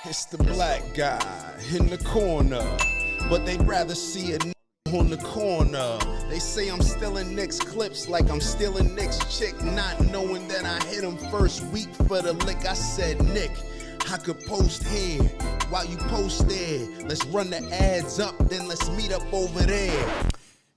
It's the black guy in the corner, but they'd rather see a on the corner. They say I'm stealing Nick's clips like I'm stealing Nick's chick, not knowing that I hit him first week for the lick. I said, Nick, I could post here while you post there. Let's run the ads up, then let's meet up over there.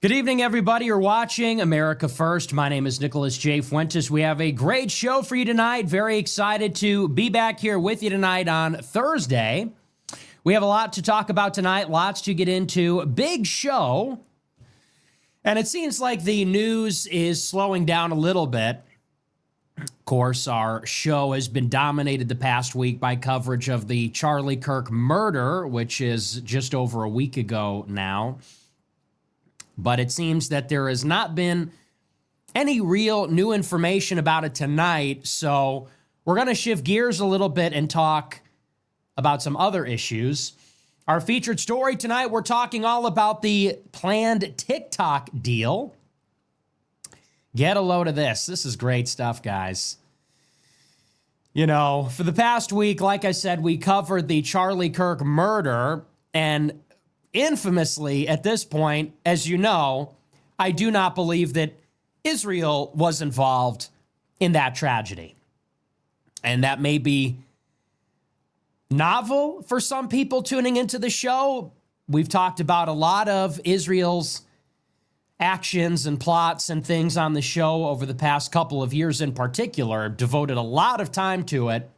Good evening, everybody. You're watching America First. My name is Nicholas J. Fuentes. We have a great show for you tonight. Very excited to be back here with you tonight on Thursday. We have a lot to talk about tonight, lots to get into. Big show. And it seems like the news is slowing down a little bit. Of course, our show has been dominated the past week by coverage of the Charlie Kirk murder, which is just over a week ago now. But it seems that there has not been any real new information about it tonight. So we're going to shift gears a little bit and talk about some other issues. Our featured story tonight, we're talking all about the planned TikTok deal. Get a load of this. This is great stuff, guys. You know, for the past week, like I said, we covered the Charlie Kirk murder, and infamously, at this point, as you know, I do not believe that Israel was involved in that tragedy. And that may be novel for some people tuning into the show. We've talked about a lot of Israel's actions and plots and things on the show over the past couple of years in particular, devoted a lot of time to it.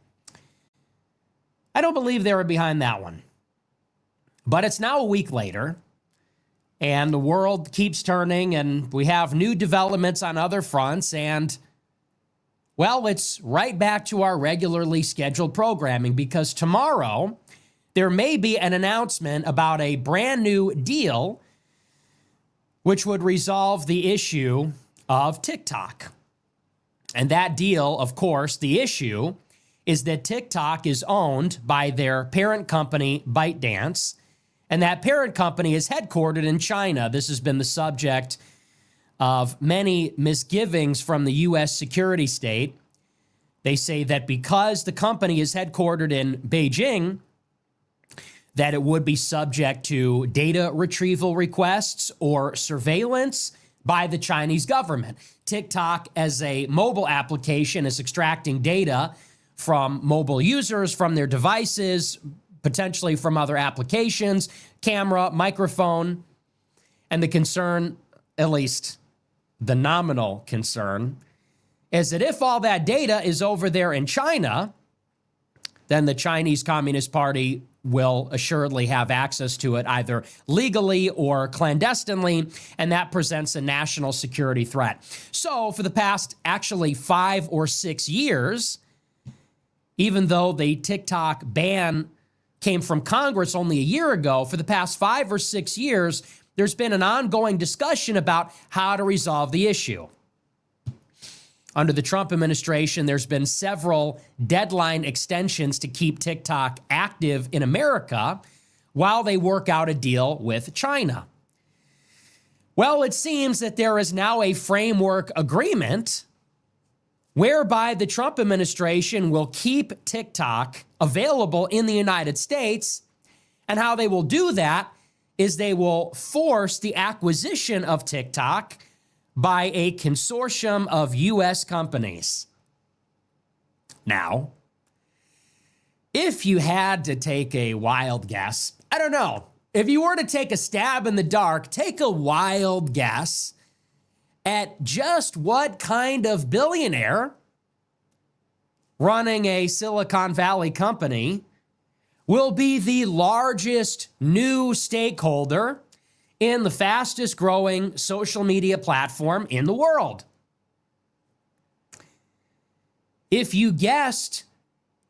I don't believe they were behind that one. But it's now a week later, and the world keeps turning, and we have new developments on other fronts, and, well, it's right back to our regularly scheduled programming, because tomorrow there may be an announcement about a brand new deal which would resolve the issue of TikTok. And that deal, of course, the issue is that TikTok is owned by their parent company, ByteDance. And that parent company is headquartered in China. This has been the subject of many misgivings from the U.S. security state. They say that because the company is headquartered in Beijing, that it would be subject to data retrieval requests or surveillance by the Chinese government. TikTok, as a mobile application, is extracting data from mobile users, from their devices, potentially from other applications, camera, microphone. And the concern, at least the nominal concern, is that if all that data is over there in China, then the Chinese Communist Party will assuredly have access to it either legally or clandestinely, and that presents a national security threat. So for the past actually 5 or 6 years, even though the TikTok ban came from Congress only a year ago, for the past 5 or 6 years, there's been an ongoing discussion about how to resolve the issue. Under the Trump administration, there's been several deadline extensions to keep TikTok active in America while they work out a deal with China. Well, it seems that there is now a framework agreement whereby the Trump administration will keep TikTok available in the United States, and how they will do that is they will force the acquisition of TikTok by a consortium of U.S. companies. Now, if you had to take a wild guess, I don't know, if you were to take a stab in the dark, take a wild guess at just what kind of billionaire running a Silicon Valley company will be the largest new stakeholder in the fastest growing social media platform in the world. If you guessed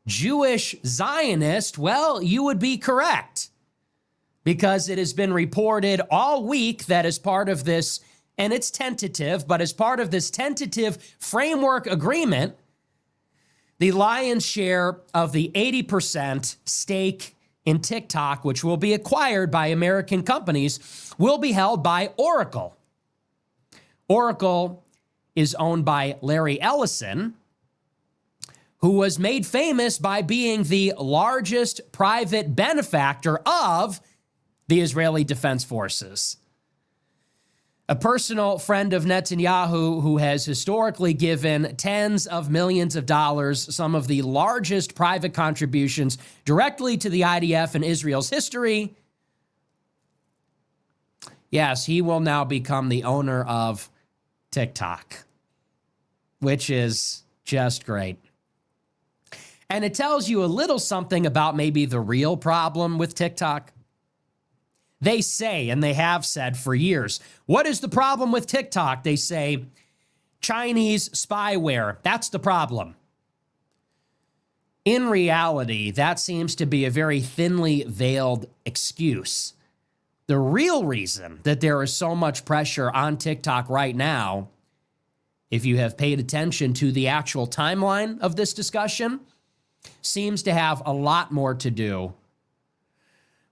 Jewish Zionist, well, you would be correct, because it has been reported all week that as part of this, and it's tentative, but as part of this tentative framework agreement, the lion's share of the 80% stake in TikTok, which will be acquired by American companies, will be held by Oracle. Oracle is owned by Larry Ellison, who was made famous by being the largest private benefactor of the Israeli Defense Forces. A personal friend of Netanyahu who has historically given tens of millions of dollars, some of the largest private contributions directly to the IDF in Israel's history. Yes, he will now become the owner of TikTok, which is just great. And it tells you a little something about maybe the real problem with TikTok. They say, and they have said for years, what is the problem with TikTok? They say, Chinese spyware. That's the problem. In reality, that seems to be a very thinly veiled excuse. The real reason that there is so much pressure on TikTok right now, if you have paid attention to the actual timeline of this discussion, seems to have a lot more to do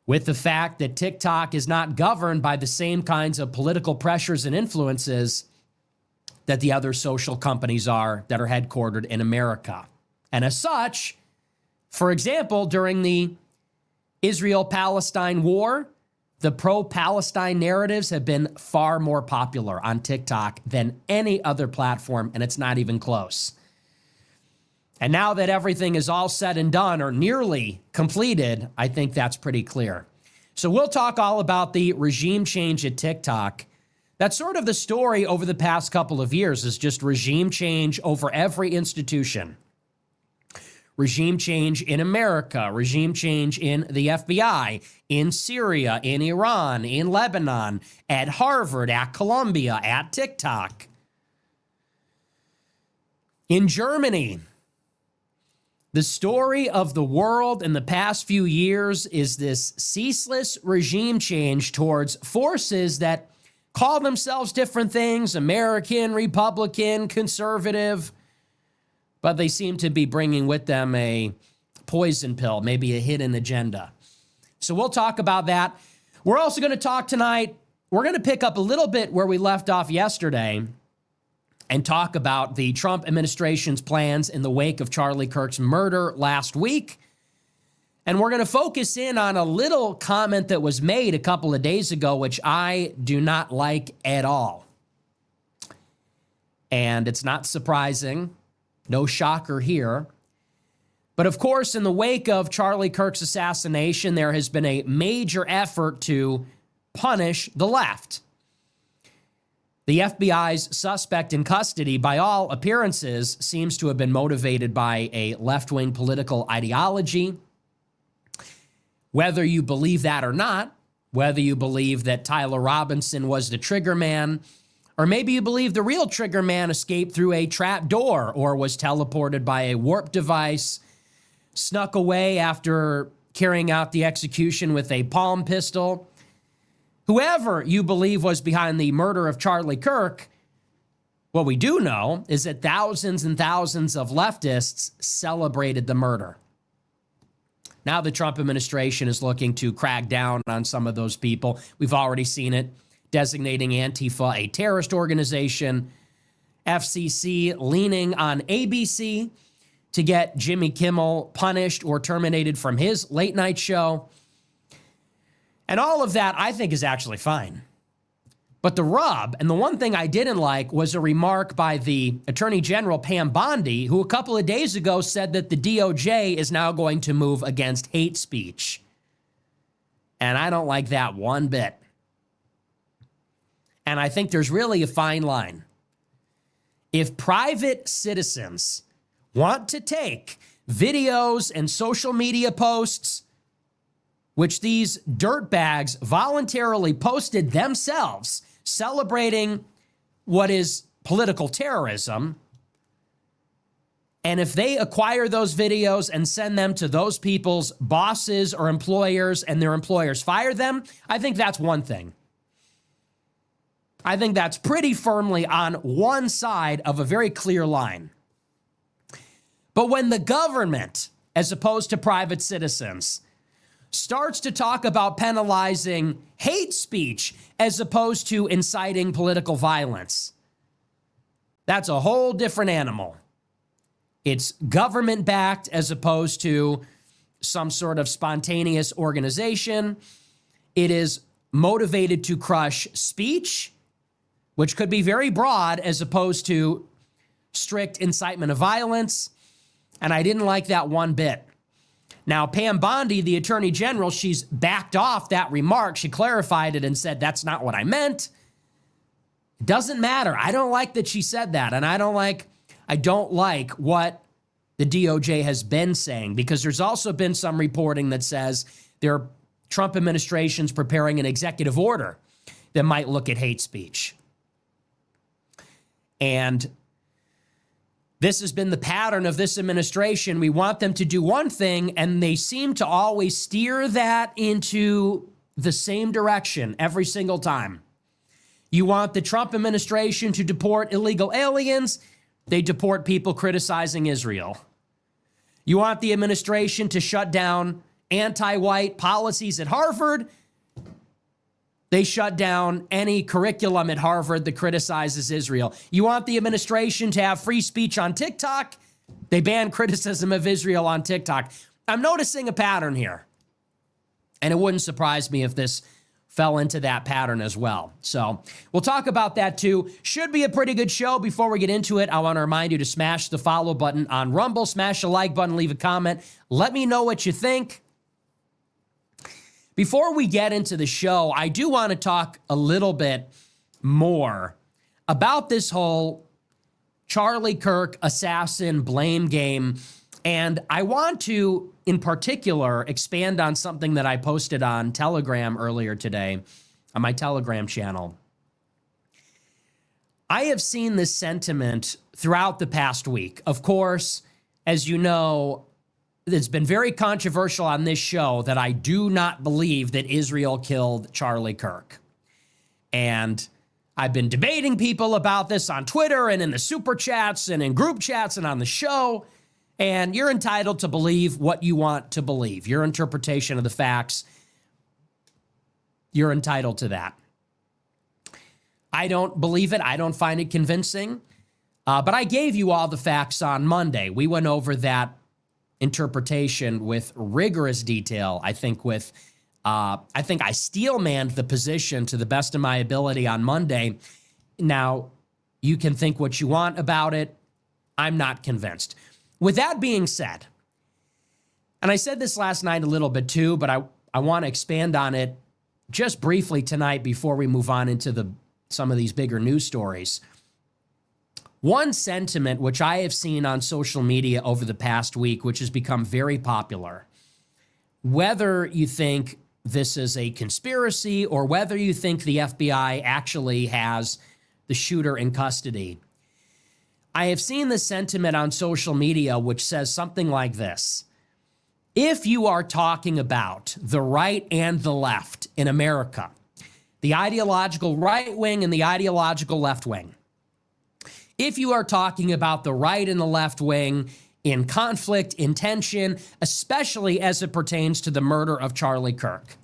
with the fact that TikTok is not governed by the same kinds of political pressures and influences that the other social companies are that are headquartered in America. And as such, for example, during the Israel-Palestine war, the pro-Palestine narratives have been far more popular on TikTok than any other platform, and it's not even close. And now that everything is all said and done or nearly completed, I think that's pretty clear. So we'll talk all about the regime change at TikTok. That's sort of the story over the past couple of years, is just regime change over every institution. Regime change in America, regime change in the FBI, in Syria, in Iran, in Lebanon, at Harvard, at Columbia, at TikTok. In Germany, the story of the world in the past few years is this ceaseless regime change towards forces that call themselves different things, American, Republican, conservative, but they seem to be bringing with them a poison pill, maybe a hidden agenda. So we'll talk about that. We're also going to talk tonight, we're going to pick up a little bit where we left off yesterday and talk about the Trump administration's plans in the wake of Charlie Kirk's murder last week. And we're going to focus in on a little comment that was made a couple of days ago, which I do not like at all. And it's not surprising. No shocker here. But of course, in the wake of Charlie Kirk's assassination, there has been a major effort to punish the left. The FBI's suspect in custody, by all appearances, seems to have been motivated by a left-wing political ideology. Whether you believe that or not, whether you believe that Tyler Robinson was the trigger man, or maybe you believe the real trigger man escaped through a trap door or was teleported by a warp device, snuck away after carrying out the execution with a palm pistol. Whoever you believe was behind the murder of Charlie Kirk, what we do know is that thousands and thousands of leftists celebrated the murder. Now the Trump administration is looking to crack down on some of those people. We've already seen it, designating Antifa a terrorist organization, FCC leaning on ABC to get Jimmy Kimmel punished or terminated from his late night show. And all of that, I think, is actually fine. But the rub, and the one thing I didn't like, was a remark by the Attorney General, Pam Bondi, who a couple of days ago said that the DOJ is now going to move against hate speech. And I don't like that one bit. And I think there's really a fine line. If private citizens want to take videos and social media posts, which these dirtbags voluntarily posted themselves, celebrating what is political terrorism, and if they acquire those videos and send them to those people's bosses or employers and their employers fire them, I think that's one thing. I think that's pretty firmly on one side of a very clear line. But when the government, as opposed to private citizens, starts to talk about penalizing hate speech as opposed to inciting political violence, that's a whole different animal. It's government-backed as opposed to some sort of spontaneous organization. It is motivated to crush speech, which could be very broad as opposed to strict incitement of violence. And I didn't like that one bit. Now, Pam Bondi, the Attorney General, she's backed off that remark. She clarified it and said, that's not what I meant. It doesn't matter. I don't like that she said that. And I don't like what the DOJ has been saying, because there's also been some reporting that says their Trump administration's preparing an executive order that might look at hate speech. And this has been the pattern of this administration. We want them to do one thing, and they seem to always steer that into the same direction every single time. You want the Trump administration to deport illegal aliens, they deport people criticizing Israel. You want the administration to shut down anti-white policies at Harvard, they shut down any curriculum at Harvard that criticizes Israel. You want the administration to have free speech on TikTok, they ban criticism of Israel on TikTok. I'm noticing a pattern here, and it wouldn't surprise me if this fell into that pattern as well. So we'll talk about that too. Should be a pretty good show. Before we get into it, I want to remind you to smash the follow button on Rumble, smash the like button, leave a comment. Let me know what you think. Before we get into the show, I do want to talk a little bit more about this whole Charlie Kirk assassin blame game. And I want to, in particular, expand on something that I posted on Telegram earlier today, on my Telegram channel. I have seen this sentiment throughout the past week. Of course, as you know, it's been very controversial on this show that I do not believe that Israel killed Charlie Kirk. And I've been debating people about this on Twitter and in the super chats and in group chats and on the show. And you're entitled to believe what you want to believe. Your interpretation of the facts, you're entitled to that. I don't believe it. I don't find it convincing. But I gave you all the facts on Monday. We went over that interpretation with rigorous detail. I think I steel-manned the position to the best of my ability on Monday. Now, you can think what you want about it. I'm not convinced. With that being said, and I said this last night a little bit too, but I want to expand on it just briefly tonight before we move on into some of these bigger news stories. One sentiment which I have seen on social media over the past week, which has become very popular, whether you think this is a conspiracy or whether you think the FBI actually has the shooter in custody, I have seen the sentiment on social media which says something like this: if you are talking about the right and the left in America, the ideological right wing and the ideological left wing, if you are talking about the right and the left wing in conflict, in tension, especially as it pertains to the murder of Charlie Kirk,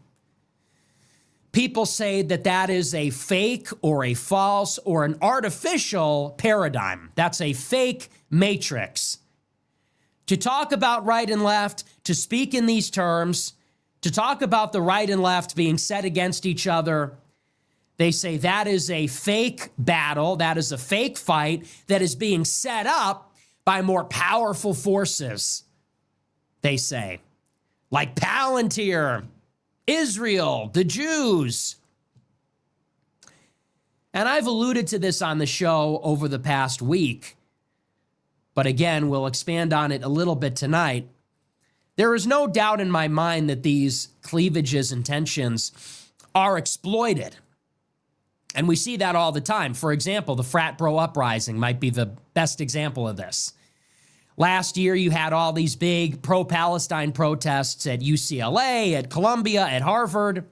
people say that that is a fake or a false or an artificial paradigm. That's a fake matrix. To talk about right and left, to speak in these terms, to talk about the right and left being set against each other, they say that is a fake battle, that is a fake fight that is being set up by more powerful forces, they say, like Palantir, Israel, the Jews. And I've alluded to this on the show over the past week, but again, we'll expand on it a little bit tonight. There is no doubt in my mind that these cleavages and tensions are exploited. And we see that all the time. For example, the frat bro uprising might be the best example of this. Last year, you had all these big pro-Palestine protests at UCLA, at Columbia, at Harvard.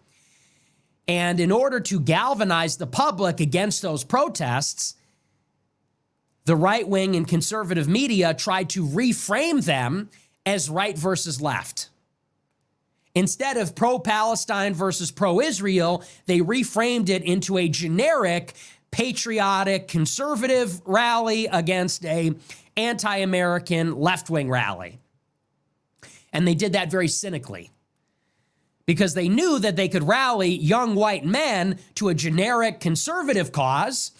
And in order to galvanize the public against those protests, the right wing and conservative media tried to reframe them as right versus left. Instead of pro-Palestine versus pro-Israel, they reframed it into a generic, patriotic, conservative rally against a anti-American left-wing rally. And they did that very cynically because they knew that they could rally young white men to a generic conservative cause,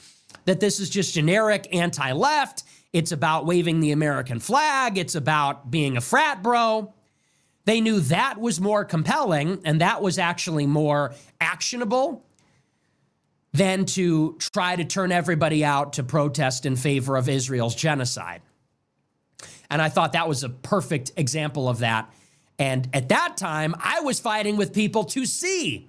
that this is just generic anti-left. It's about waving the American flag. It's about being a frat bro. They knew that was more compelling and that was actually more actionable than to try to turn everybody out to protest in favor of Israel's genocide. And I thought that was a perfect example of that. And at that time, I was fighting with people to see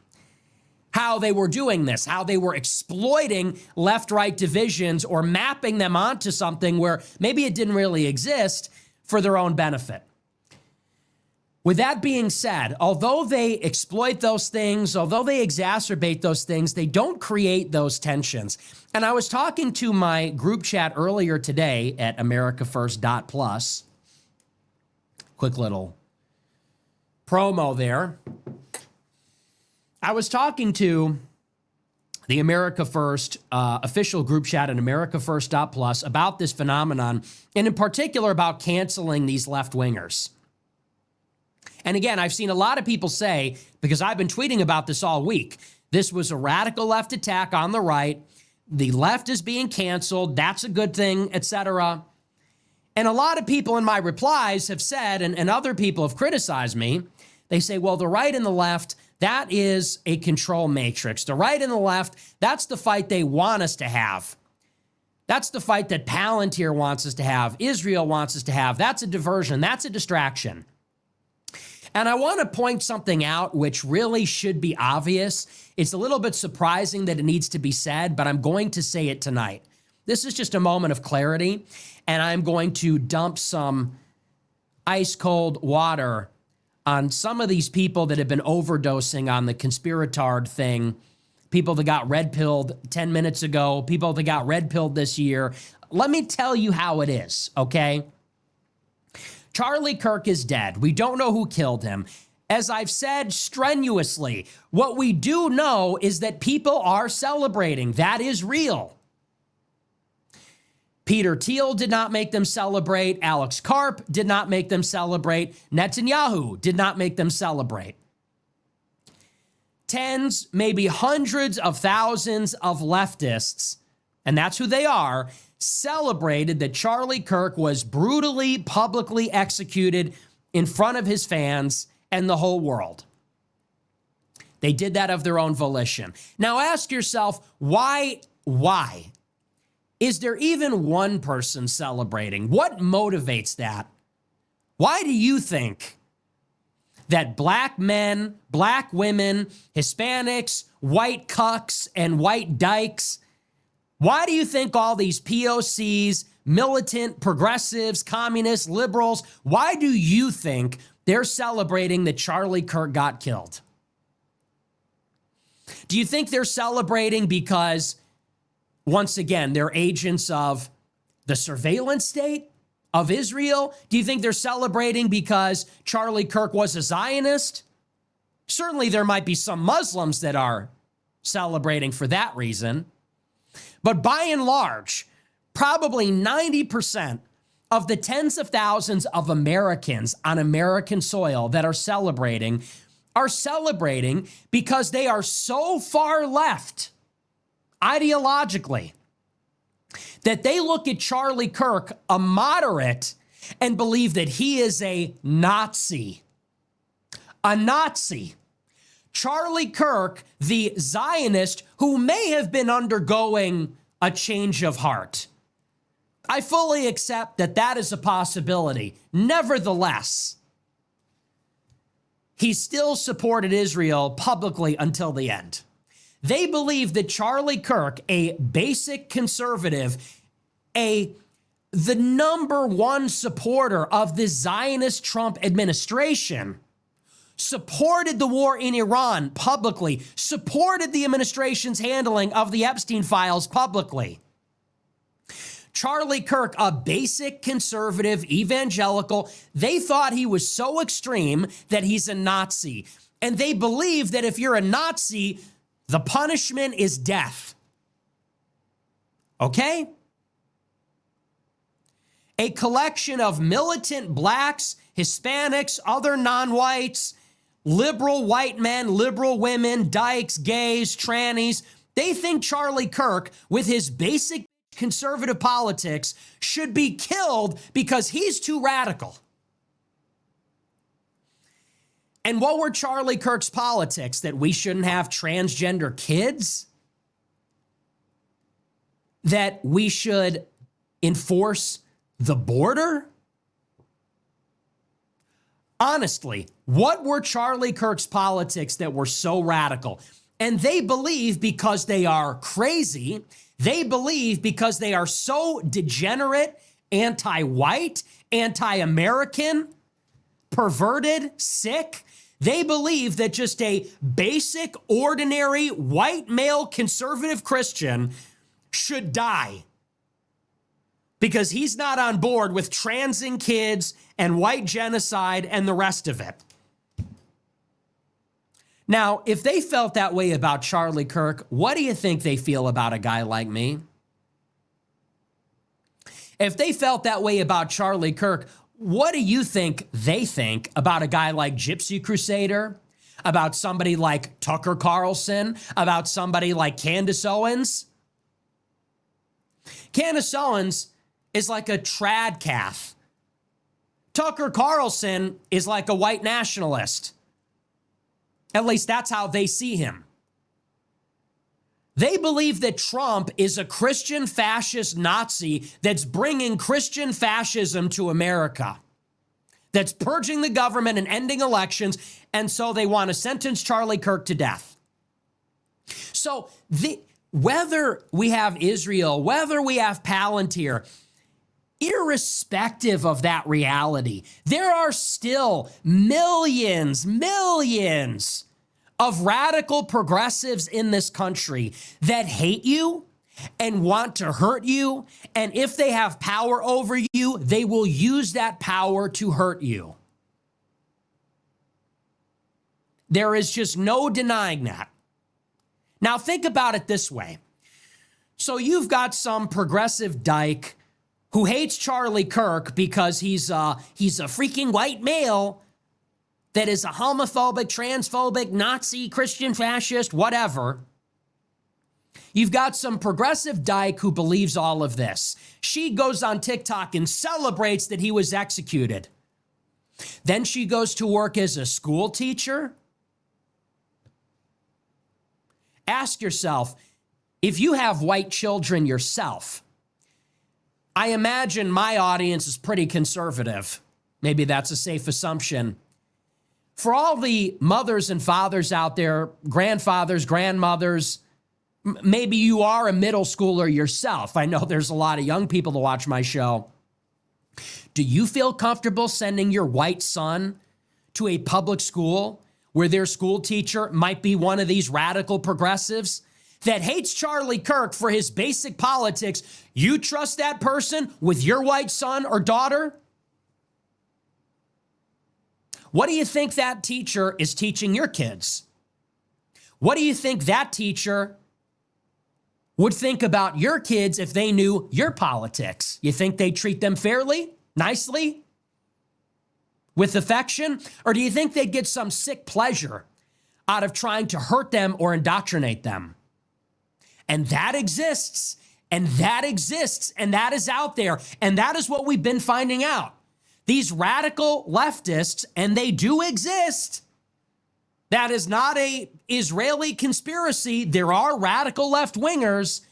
how they were doing this, how they were exploiting left-right divisions or mapping them onto something where maybe it didn't really exist for their own benefit. With that being said, although they exploit those things, although they exacerbate those things, they don't create those tensions. And I was talking to my group chat earlier today at americafirst.plus. Quick little promo there. I was talking to the America First official group chat at americafirst.plus about this phenomenon, and in particular about canceling these left-wingers. And again, I've seen a lot of people say, because I've been tweeting about this all week, this was a radical left attack on the right. The left is being canceled. That's a good thing, etc. And a lot of people in my replies have said, and other people have criticized me, they say, well, the right and the left, that is a control matrix. The right and the left, that's the fight they want us to have. That's the fight that Palantir wants us to have. Israel wants us to have. That's a diversion. That's a distraction. And I want to point something out which really should be obvious. It's a little bit surprising that it needs to be said, but I'm going to say it tonight. This is just a moment of clarity, and I'm going to dump some ice cold water on some of these people that have been overdosing on the conspiratard thing, people that got red-pilled 10 minutes ago, people that got red-pilled this year. Let me tell you how it is, okay? Charlie Kirk is dead. We don't know who killed him. As I've said strenuously, what we do know is that people are celebrating. That is real. Peter Thiel did not make them celebrate. Alex Karp did not make them celebrate. Netanyahu did not make them celebrate. Tens, maybe hundreds of thousands of leftists, and that's who they are, celebrated that Charlie Kirk was brutally, publicly executed in front of his fans and the whole world. They did that of their own volition. Now ask yourself, why? Is there even one person celebrating? What motivates that? Why do you think that black men, black women, Hispanics, white cucks, and white dykes, why do you think all these POCs, militant, progressives, communists, liberals, why do you think they're celebrating that Charlie Kirk got killed? Do you think they're celebrating because, once again, they're agents of the surveillance state of Israel? Do you think they're celebrating because Charlie Kirk was a Zionist? Certainly there might be some Muslims that are celebrating for that reason. But by and large, probably 90% of the tens of thousands of Americans on American soil that are celebrating because they are so far left ideologically that they look at Charlie Kirk, a moderate, and believe that he is a Nazi. A Nazi. Charlie Kirk, the Zionist, who may have been undergoing a change of heart. I fully accept that that is a possibility. Nevertheless, he still supported Israel publicly until the end. They believe that Charlie Kirk, a basic conservative, the number one supporter of the Zionist Trump administration, supported the war in Iran publicly, supported the administration's handling of the Epstein files publicly. Charlie Kirk, a basic conservative evangelical, they thought he was so extreme that he's a Nazi. And they believe that if you're a Nazi, the punishment is death. Okay? a collection of militant blacks, Hispanics, other non-whites, liberal white men, liberal women, dykes, gays, trannies. They think Charlie Kirk, with his basic conservative politics, should be killed because he's too radical. And what were Charlie Kirk's politics? That we shouldn't have transgender kids? That we should enforce the border? Honestly, what were Charlie Kirk's politics that were so radical? And they believe because they are crazy, they believe because they are so degenerate, anti-white, anti-American, perverted, sick, they believe that just a basic, ordinary, white male conservative Christian should die because he's not on board with transing kids and white genocide and the rest of it. Now, if they felt that way about Charlie Kirk, what do you think they feel about a guy like me? If they felt that way about Charlie Kirk, what do you think they think about a guy like Gypsy Crusader, about somebody like Tucker Carlson, about somebody like Candace Owens? Candace Owens is like a trad calf. Tucker Carlson is like a white nationalist. At least that's how they see him. They believe that Trump is a Christian fascist Nazi that's bringing Christian fascism to America, that's purging the government and ending elections, and so they want to sentence Charlie Kirk to death. So whether we have Israel, whether we have Palantir, irrespective of that reality, there are still millions of radical progressives in this country that hate you and want to hurt you. And if they have power over you, they will use that power to hurt you. There is just no denying that. Now think about it this way. So you've got some progressive dyke who hates Charlie Kirk because he's a freaking white male that is a homophobic, transphobic, Nazi, Christian fascist, whatever. You've got some progressive dyke who believes all of this. She goes on TikTok and celebrates that he was executed. Then she goes to work as a school teacher. Ask yourself, if you have white children yourself, I imagine my audience is pretty conservative. Maybe that's a safe assumption. For all the mothers and fathers out there, grandfathers, grandmothers, maybe you are a middle schooler yourself. I know there's a lot of young people that watch my show. Do you feel comfortable sending your white son to a public school where their school teacher might be one of these radical progressives that hates Charlie Kirk for his basic politics? You trust that person with your white son or daughter? What do you think that teacher is teaching your kids? What do you think that teacher would think about your kids if they knew your politics? You think they treat them fairly, nicely, with affection? Or do you think they'd get some sick pleasure out of trying to hurt them or indoctrinate them? And that exists, and that exists, and that is out there, and that is what we've been finding out. These radical leftists, and they do exist. That is not an Israeli conspiracy. There are radical left-wingers.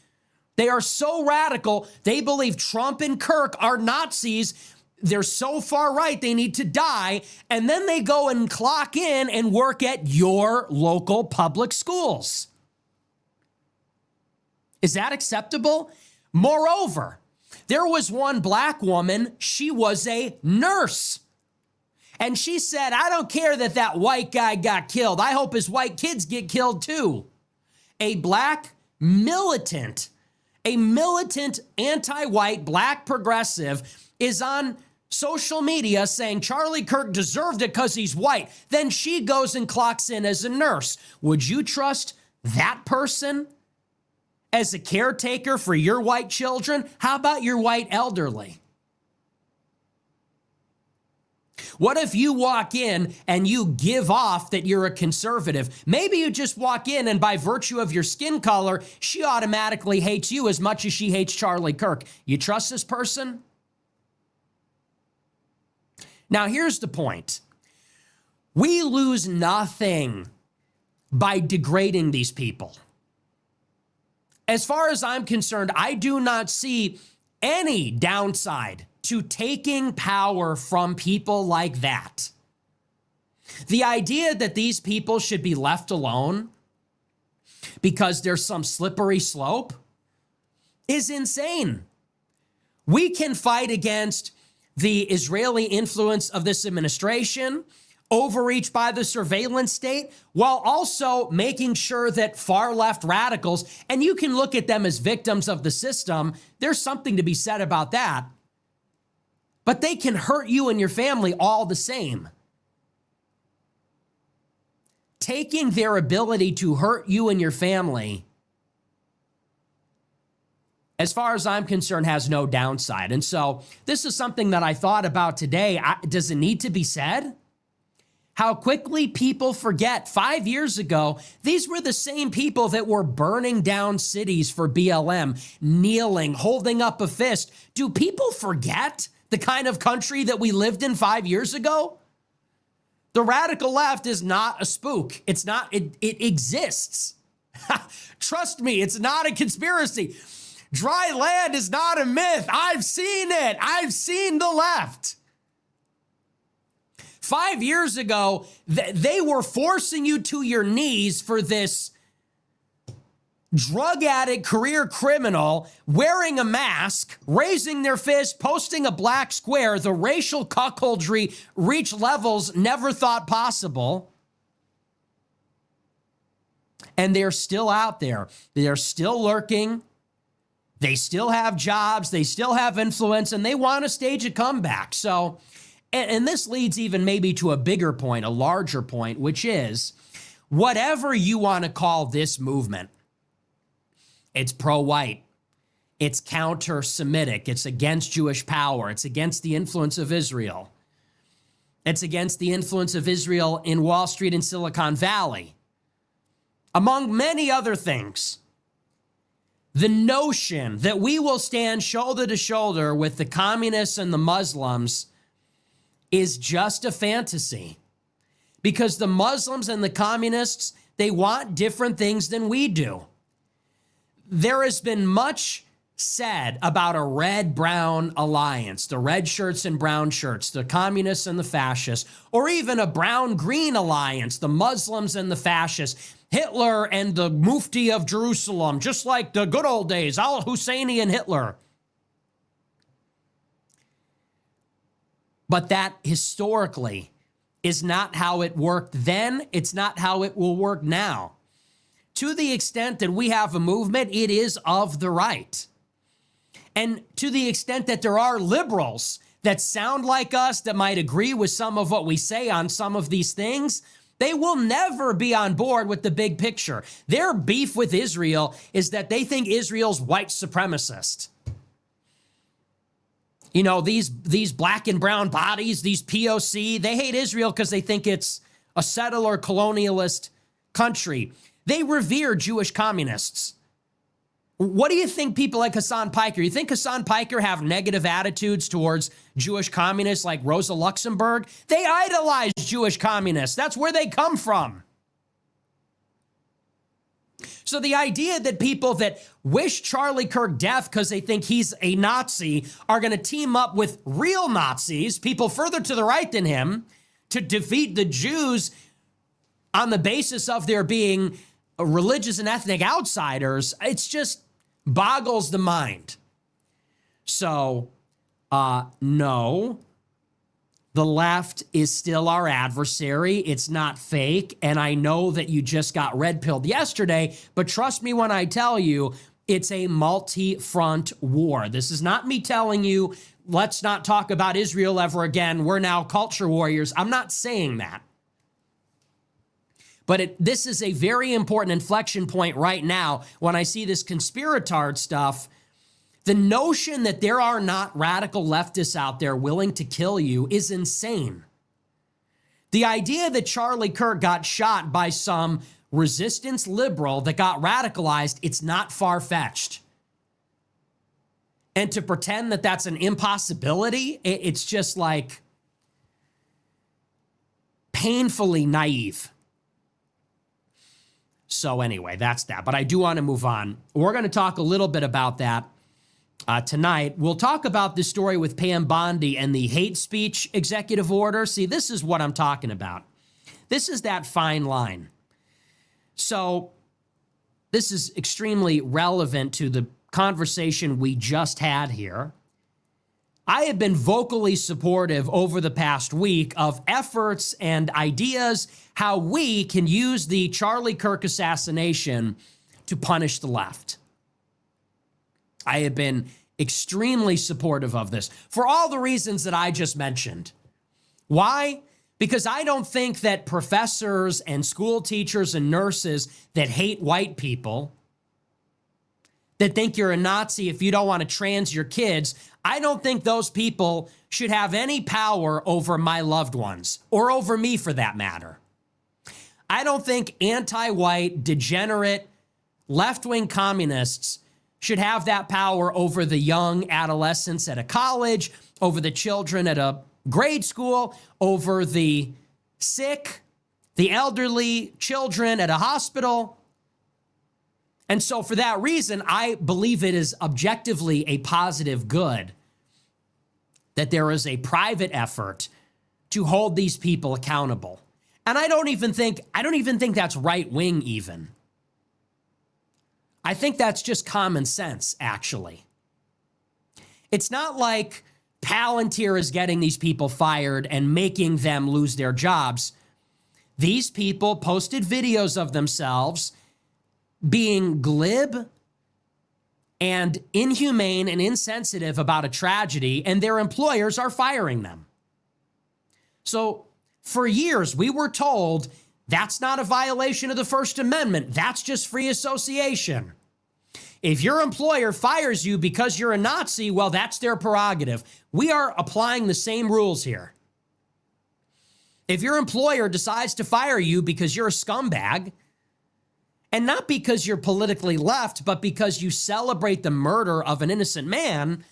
They are so radical, they believe Trump and Kirk are Nazis. They're so far right, they need to die. And then they go and clock in and work at your local public schools. Is that acceptable? Moreover, there was one black woman, she was a nurse. And she said, I don't care that that white guy got killed. I hope his white kids get killed too. A black militant, anti-white, black progressive is on social media saying Charlie Kirk deserved it because he's white. Then she goes and clocks in as a nurse. Would you trust that person as a caretaker for your white children? How about your white elderly? What if you walk in and you give off that you're a conservative? Maybe you just walk in and by virtue of your skin color, she automatically hates you as much as she hates Charlie Kirk. You trust this person? Now, here's the point. We lose nothing by degrading these people. As far as I'm concerned, I do not see any downside to taking power from people like that. The idea that these people should be left alone because there's some slippery slope is insane. We can fight against the Israeli influence of this administration, overreach by the surveillance state, while also making sure that far left radicals, and you can look at them as victims of the system, there's something to be said about that, but they can hurt you and your family all the same. Taking their ability to hurt you and your family, as far as I'm concerned, has no downside. And so this is something that I thought about today. Does it need to be said? How quickly people forget. 5 years ago, these were the same people that were burning down cities for BLM, kneeling, holding up a fist. Do people forget the kind of country that we lived in 5 years ago? The radical left is not a spook. It's not, it exists. Trust me, it's not a conspiracy. Dry land is not a myth. I've seen it. I've seen the left. 5 years ago, they were forcing you to your knees for this drug addict, career criminal, wearing a mask, raising their fist, posting a black square. The racial cuckoldry reached levels never thought possible. And they're still out there. They're still lurking. They still have jobs. They still have influence, and they want to stage a comeback. So, and this leads even maybe to a bigger point, a larger point, which is whatever you want to call this movement, it's pro-white, it's counter-Semitic, it's against Jewish power, it's against the influence of Israel, it's against the influence of Israel in Wall Street and Silicon Valley, among many other things. The notion that we will stand shoulder to shoulder with the communists and the Muslims is just a fantasy, because the Muslims and the communists, they want different things than we do. There has been much said about a red-brown alliance, the red shirts and brown shirts, the communists and the fascists, or even a brown-green alliance, the Muslims and the fascists, Hitler and the Mufti of Jerusalem, just like the good old days, al-Husseini and Hitler. But that historically is not how it worked then. It's not how it will work now. To the extent that we have a movement, it is of the right. And to the extent that there are liberals that sound like us, that might agree with some of what we say on some of these things, they will never be on board with the big picture. Their beef with Israel is that they think Israel's white supremacist. You know, these black and brown bodies, these POC, they hate Israel because they think it's a settler colonialist country. They revere Jewish communists. What do you think people like Hassan Piker? You think Hassan Piker have negative attitudes towards Jewish communists like Rosa Luxemburg? They idolize Jewish communists. That's where they come from. So the idea that people that wish Charlie Kirk death because they think he's a Nazi are going to team up with real Nazis, people further to the right than him, to defeat the Jews on the basis of their being religious and ethnic outsiders, it's just boggles the mind. So, no, the left is still our adversary. It's not fake. And I know that you just got red-pilled yesterday, but trust me when I tell you, it's a multi-front war. This is not me telling you, let's not talk about Israel ever again. We're now culture warriors. I'm not saying that. But this is a very important inflection point right now when I see this conspiratard stuff The notion that there are not radical leftists out there willing to kill you is insane. The idea that Charlie Kirk got shot by some resistance liberal that got radicalized, it's not far-fetched. And to pretend that that's an impossibility, it's just like painfully naive. So anyway, that's that. But I do want to move on. We're going to talk a little bit about that tonight. We'll talk about this story with Pam Bondi and the hate speech executive order. See, this is what I'm talking about. This is that fine line. So this is extremely relevant to the conversation we just had here. I have been vocally supportive over the past week of efforts and ideas how we can use the Charlie Kirk assassination to punish the left. I have been extremely supportive of this for all the reasons that I just mentioned. Why? Because I don't think that professors and school teachers and nurses that hate white people, that think you're a Nazi if you don't want to trans your kids, I don't think those people should have any power over my loved ones, or over me for that matter. I don't think anti-white, degenerate, left-wing communists should have that power over the young adolescents at a college, over the children at a grade school, over the sick, the elderly, children at a hospital. And so for that reason, I believe it is objectively a positive good that there is a private effort to hold these people accountable. And I don't even think that's right wing even. I think that's just common sense, actually. It's not like Palantir is getting these people fired and making them lose their jobs. These people posted videos of themselves being glib and inhumane and insensitive about a tragedy, and their employers are firing them. So for years, we were told that's not a violation of the First Amendment. That's just free association. If your employer fires you because you're a Nazi, well, that's their prerogative. We are applying the same rules here. If your employer decides to fire you because you're a scumbag, and not because you're politically left, but because you celebrate the murder of an innocent man,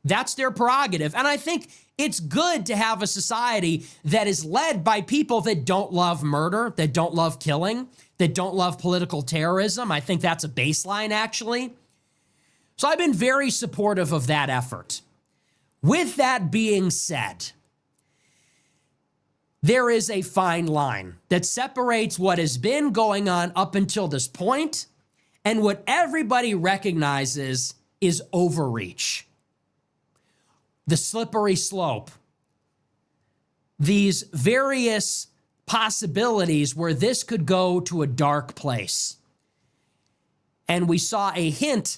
that's their prerogative. And I think it's good to have a society that is led by people that don't love murder, that don't love killing, that don't love political terrorism. I think that's a baseline, actually. So I've been very supportive of that effort. With that being said, there is a fine line that separates what has been going on up until this point and what everybody recognizes is overreach. The slippery slope. These various possibilities where this could go to a dark place. And we saw a hint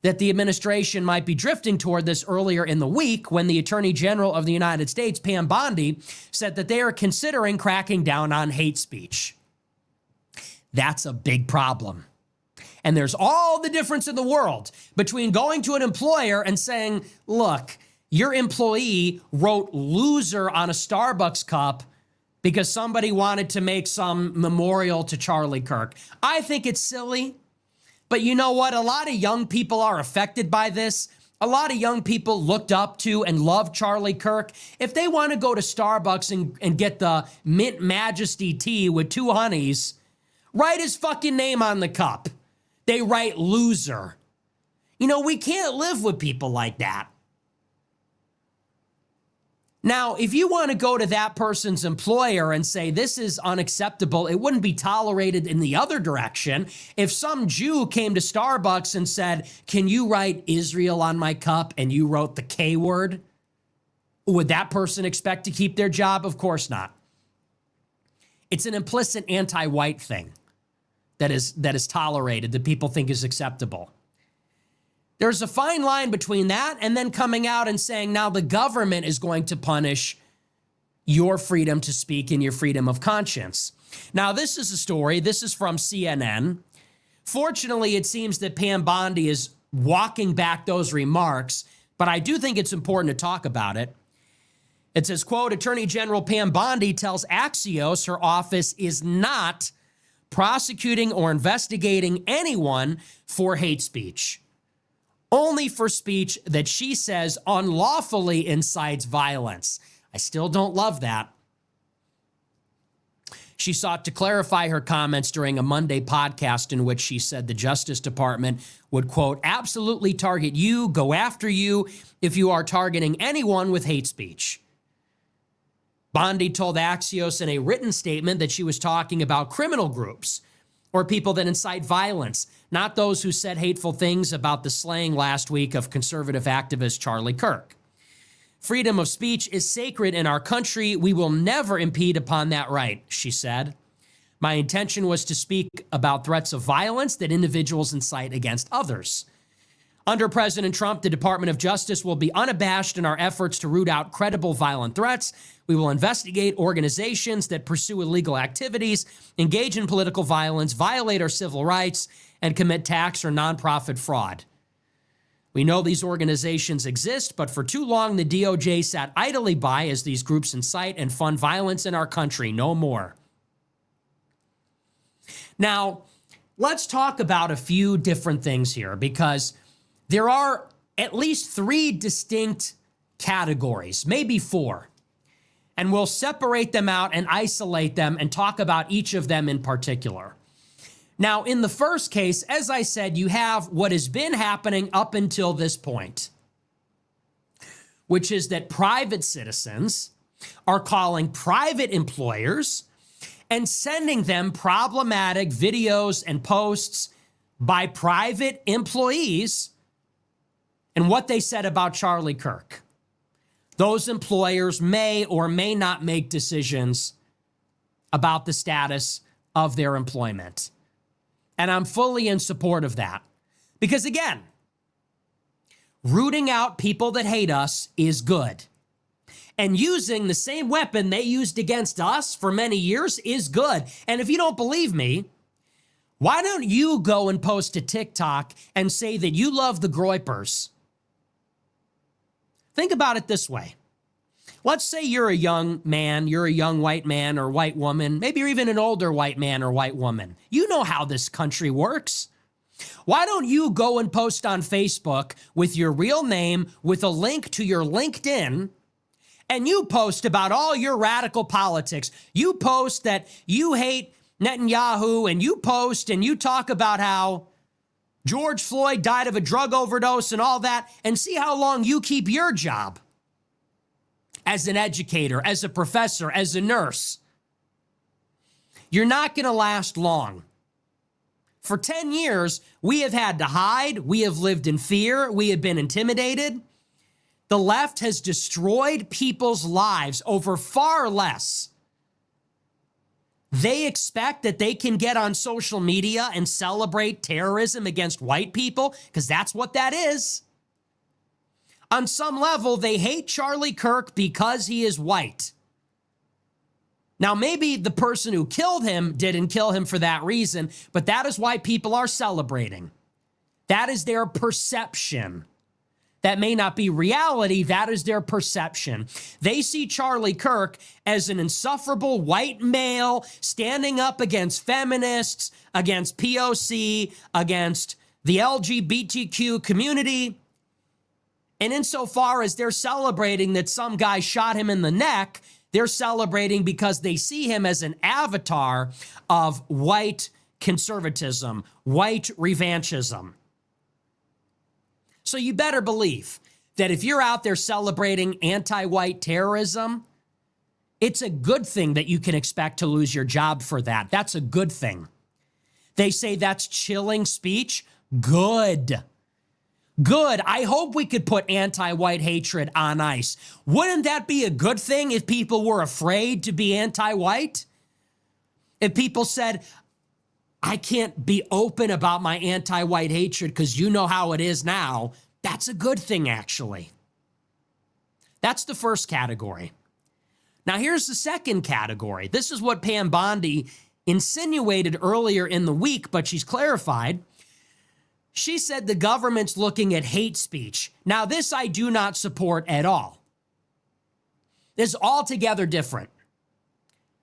that the administration might be drifting toward this earlier in the week when the Attorney General of the United States, Pam Bondi, said that they are considering cracking down on hate speech. That's a big problem. And there's all the difference in the world between going to an employer and saying, look, your employee wrote loser on a Starbucks cup because somebody wanted to make some memorial to Charlie Kirk. I think it's silly. But you know what? A lot of young people are affected by this. A lot of young people looked up to and loved Charlie Kirk. If they want to go to Starbucks and get the Mint Majesty tea with 2 honeys, write his fucking name on the cup. They write loser. You know, we can't live with people like that. Now, if you want to go to that person's employer and say this is unacceptable, it wouldn't be tolerated in the other direction. If some Jew came to Starbucks and said, can you write Israel on my cup, and you wrote the K word, would that person expect to keep their job? Of course not. It's an implicit anti-white thing that is tolerated, that people think is acceptable. There's a fine line between that and then coming out and saying, now the government is going to punish your freedom to speak and your freedom of conscience. Now, this is a story. This is from CNN. Fortunately, it seems that Pam Bondi is walking back those remarks, but I do think it's important to talk about it. It says, quote, Attorney General Pam Bondi tells Axios her office is not prosecuting or investigating anyone for hate speech, only for speech that she says unlawfully incites violence. I still don't love that. She sought to clarify her comments during a Monday podcast in which she said the Justice Department would, quote, absolutely target you, go after you if you are targeting anyone with hate speech. Bondi told Axios in a written statement that she was talking about criminal groups or people that incite violence, not those who said hateful things about the slaying last week of conservative activist Charlie Kirk. Freedom of speech is sacred in our country. We will never impede upon that right, she said. My intention was to speak about threats of violence that individuals incite against others. Under President Trump, the Department of Justice will be unabashed in our efforts to root out credible violent threats. We will investigate organizations that pursue illegal activities, engage in political violence, violate our civil rights, and commit tax or nonprofit fraud. We know these organizations exist, but for too long, the DOJ sat idly by as these groups incite and fund violence in our country. No more. Now, let's talk about a few different things here, because there are at least 3 distinct categories, maybe 4, and we'll separate them out and isolate them and talk about each of them in particular. Now, in the first case, as I said, you have what has been happening up until this point, which is that private citizens are calling private employers and sending them problematic videos and posts by private employees and what they said about Charlie Kirk. Those employers may or may not make decisions about the status of their employment. And I'm fully in support of that. Because again, rooting out people that hate us is good. And using the same weapon they used against us for many years is good. And if you don't believe me, why don't you go and post a TikTok and say that you love the Groypers? Think about it this way. Let's say you're a young man, you're a young white man or white woman, maybe you're even an older white man or white woman. You know how this country works. Why don't you go and post on Facebook with your real name, with a link to your LinkedIn, and you post about all your radical politics. You post that you hate Netanyahu, and you post and you talk about how George Floyd died of a drug overdose and all that, and see how long you keep your job as an educator, as a professor, as a nurse. You're not going to last long. For 10 years, we have had to hide. We have lived in fear. We have been intimidated. The left has destroyed people's lives over far less. They expect that they can get on social media and celebrate terrorism against white people, because that's what that is. On some level, they hate Charlie Kirk because he is white. Now, maybe the person who killed him didn't kill him for that reason, but that is why people are celebrating. That is their perception. That may not be reality. That is their perception. They see Charlie Kirk as an insufferable white male standing up against feminists, against POC, against the LGBTQ community. And insofar as they're celebrating that some guy shot him in the neck, they're celebrating because they see him as an avatar of white conservatism, white revanchism. So you better believe that if you're out there celebrating anti-white terrorism, it's a good thing that you can expect to lose your job for that. That's a good thing. They say that's chilling speech. Good. Good. I hope we could put anti-white hatred on ice. Wouldn't that be a good thing if people were afraid to be anti-white? If people said, I can't be open about my anti-white hatred because you know how it is now, that's a good thing, actually. That's the first category. Now, here's the second category. This is what Pam Bondi insinuated earlier in the week, but she's clarified. She said the government's looking at hate speech. Now, this I do not support at all. This is altogether different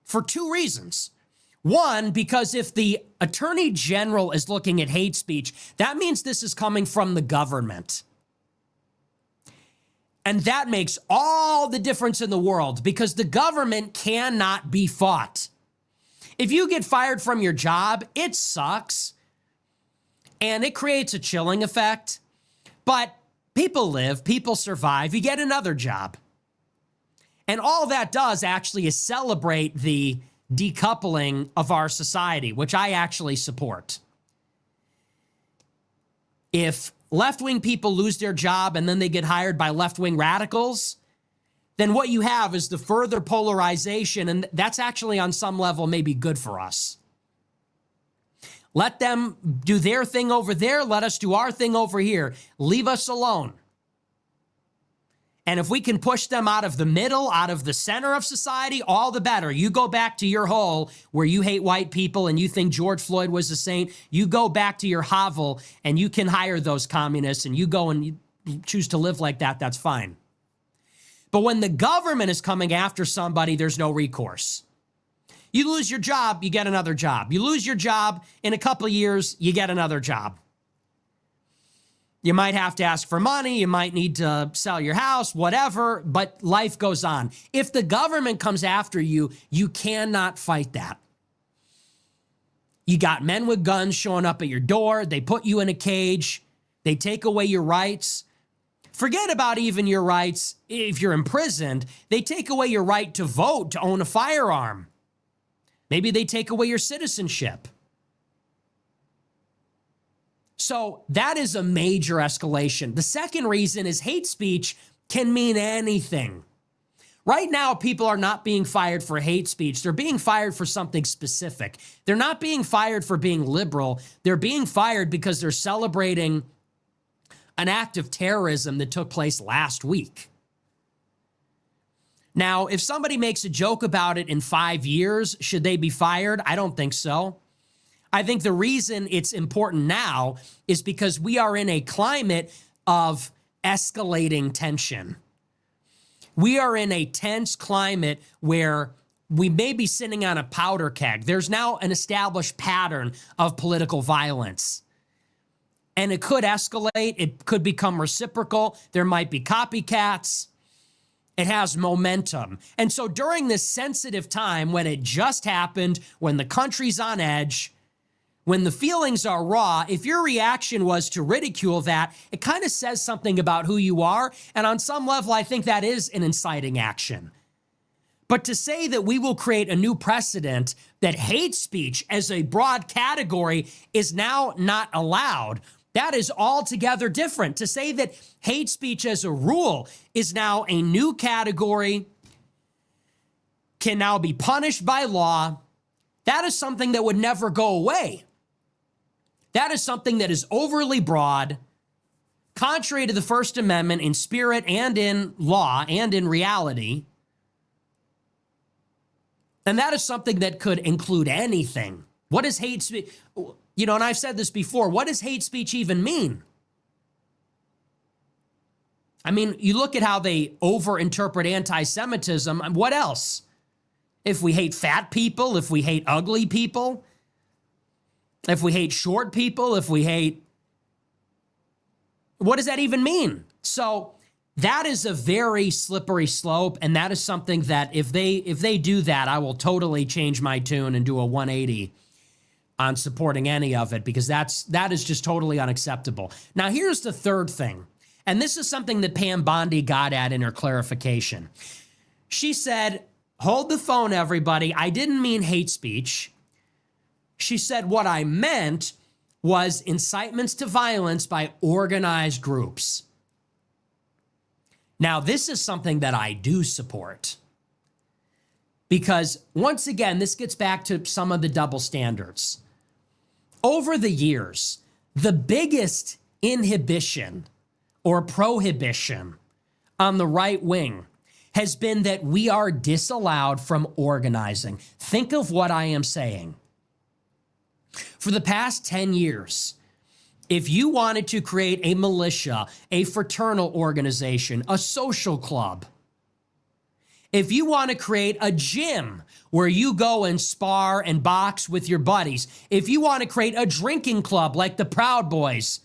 for two reasons. One, because if the Attorney General is looking at hate speech, that means this is coming from the government. And that makes all the difference in the world because the government cannot be fought. If you get fired from your job, it sucks. And it creates a chilling effect. But people live, people survive, you get another job. And all that does actually is celebrate the decoupling of our society, which I actually support. If left-wing people lose their job and then they get hired by left-wing radicals, then what you have is the further polarization, and that's actually on some level maybe good for us. Let them do their thing over there. Let us do our thing over here. Leave us alone. And if we can push them out of the middle, out of the center of society, all the better. You go back to your hole where you hate white people and you think George Floyd was a saint. You go back to your hovel and you can hire those communists and you go and you choose to live like that. That's fine. But when the government is coming after somebody, there's no recourse. You lose your job, you get another job. You lose your job, in a couple of years, you get another job. You might have to ask for money, you might need to sell your house, whatever, but life goes on. If the government comes after you, you cannot fight that. You got men with guns showing up at your door, they put you in a cage, they take away your rights. Forget about even your rights if you're imprisoned. They take away your right to vote, to own a firearm. Maybe they take away your citizenship. So that is a major escalation. The second reason is hate speech can mean anything. Right now, people are not being fired for hate speech. They're being fired for something specific. They're not being fired for being liberal. They're being fired because they're celebrating an act of terrorism that took place last week. Now, if somebody makes a joke about it in 5 years, should they be fired? I don't think so. I think the reason it's important now is because we are in a climate of escalating tension. We are in a tense climate where we may be sitting on a powder keg. There's now an established pattern of political violence. And it could escalate. It could become reciprocal. There might be copycats. It has momentum. And so during this sensitive time, when it just happened, when the country's on edge, when the feelings are raw, if your reaction was to ridicule that, it kind of says something about who you are. And on some level, I think that is an inciting action. But to say that we will create a new precedent that hate speech as a broad category is now not allowed, that is altogether different. To say that hate speech as a rule is now a new category, can now be punished by law, that is something that would never go away. That is something that is overly broad, contrary to the First Amendment in spirit and in law and in reality. And that is something that could include anything. What is hate speech? You know, and I've said this before, what does hate speech even mean? I mean, you look at how they overinterpret anti-Semitism, what else? If we hate fat people, if we hate ugly people, if we hate short people, if we hate, what does that even mean? So that is a very slippery slope, and that is something that if they do that, I will totally change my tune and do a 180 on supporting any of it, because that is just totally unacceptable. Now, here's the third thing, and this is something that Pam Bondi got at in her clarification. She said, hold the phone, everybody. I didn't mean hate speech. She said what I meant was incitements to violence by organized groups. Now, this is something that I do support, because once again, this gets back to some of the double standards. Over the years, the biggest inhibition or prohibition on the right wing has been that we are disallowed from organizing. Think of what I am saying. For the past 10 years, If you wanted to create a militia, a fraternal organization, a social club, if you want to create a gym where you go and spar and box with your buddies, if you want to create a drinking club like the Proud Boys,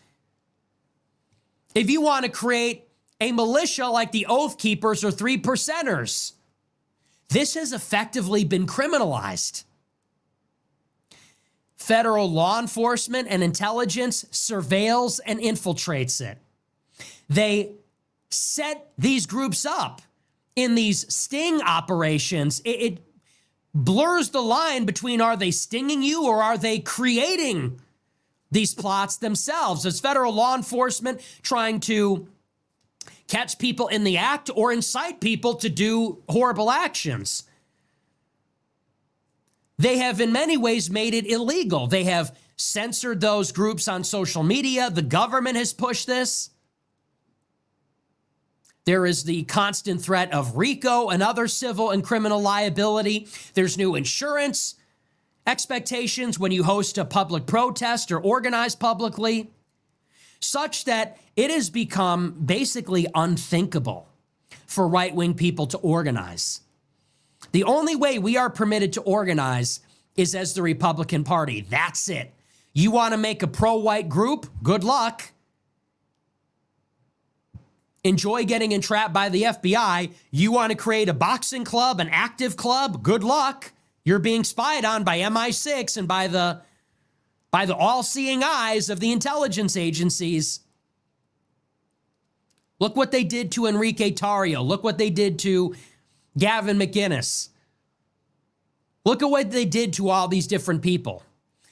if you want to create a militia like the Oath Keepers or Three Percenters, this has effectively been criminalized. Federal law enforcement and intelligence surveils and infiltrates it. They set these groups up in these sting operations. It blurs the line between, are they stinging you or are they creating these plots themselves? Is federal law enforcement trying to catch people in the act or incite people to do horrible actions? They have in many ways made it illegal. They have censored those groups on social media. The government has pushed this. There is the constant threat of RICO and other civil and criminal liability. There's new insurance expectations when you host a public protest or organize publicly, such that it has become basically unthinkable for right-wing people to organize. The only way we are permitted to organize is as the Republican Party. That's it. You want to make a pro-white group? Good luck. Enjoy getting entrapped by the FBI. You want to create a boxing club, an active club? Good luck. You're being spied on by MI6 and by the all-seeing eyes of the intelligence agencies. Look what they did to Enrique Tarrio. Look what they did to Gavin McInnes. Look at what they did to all these different people.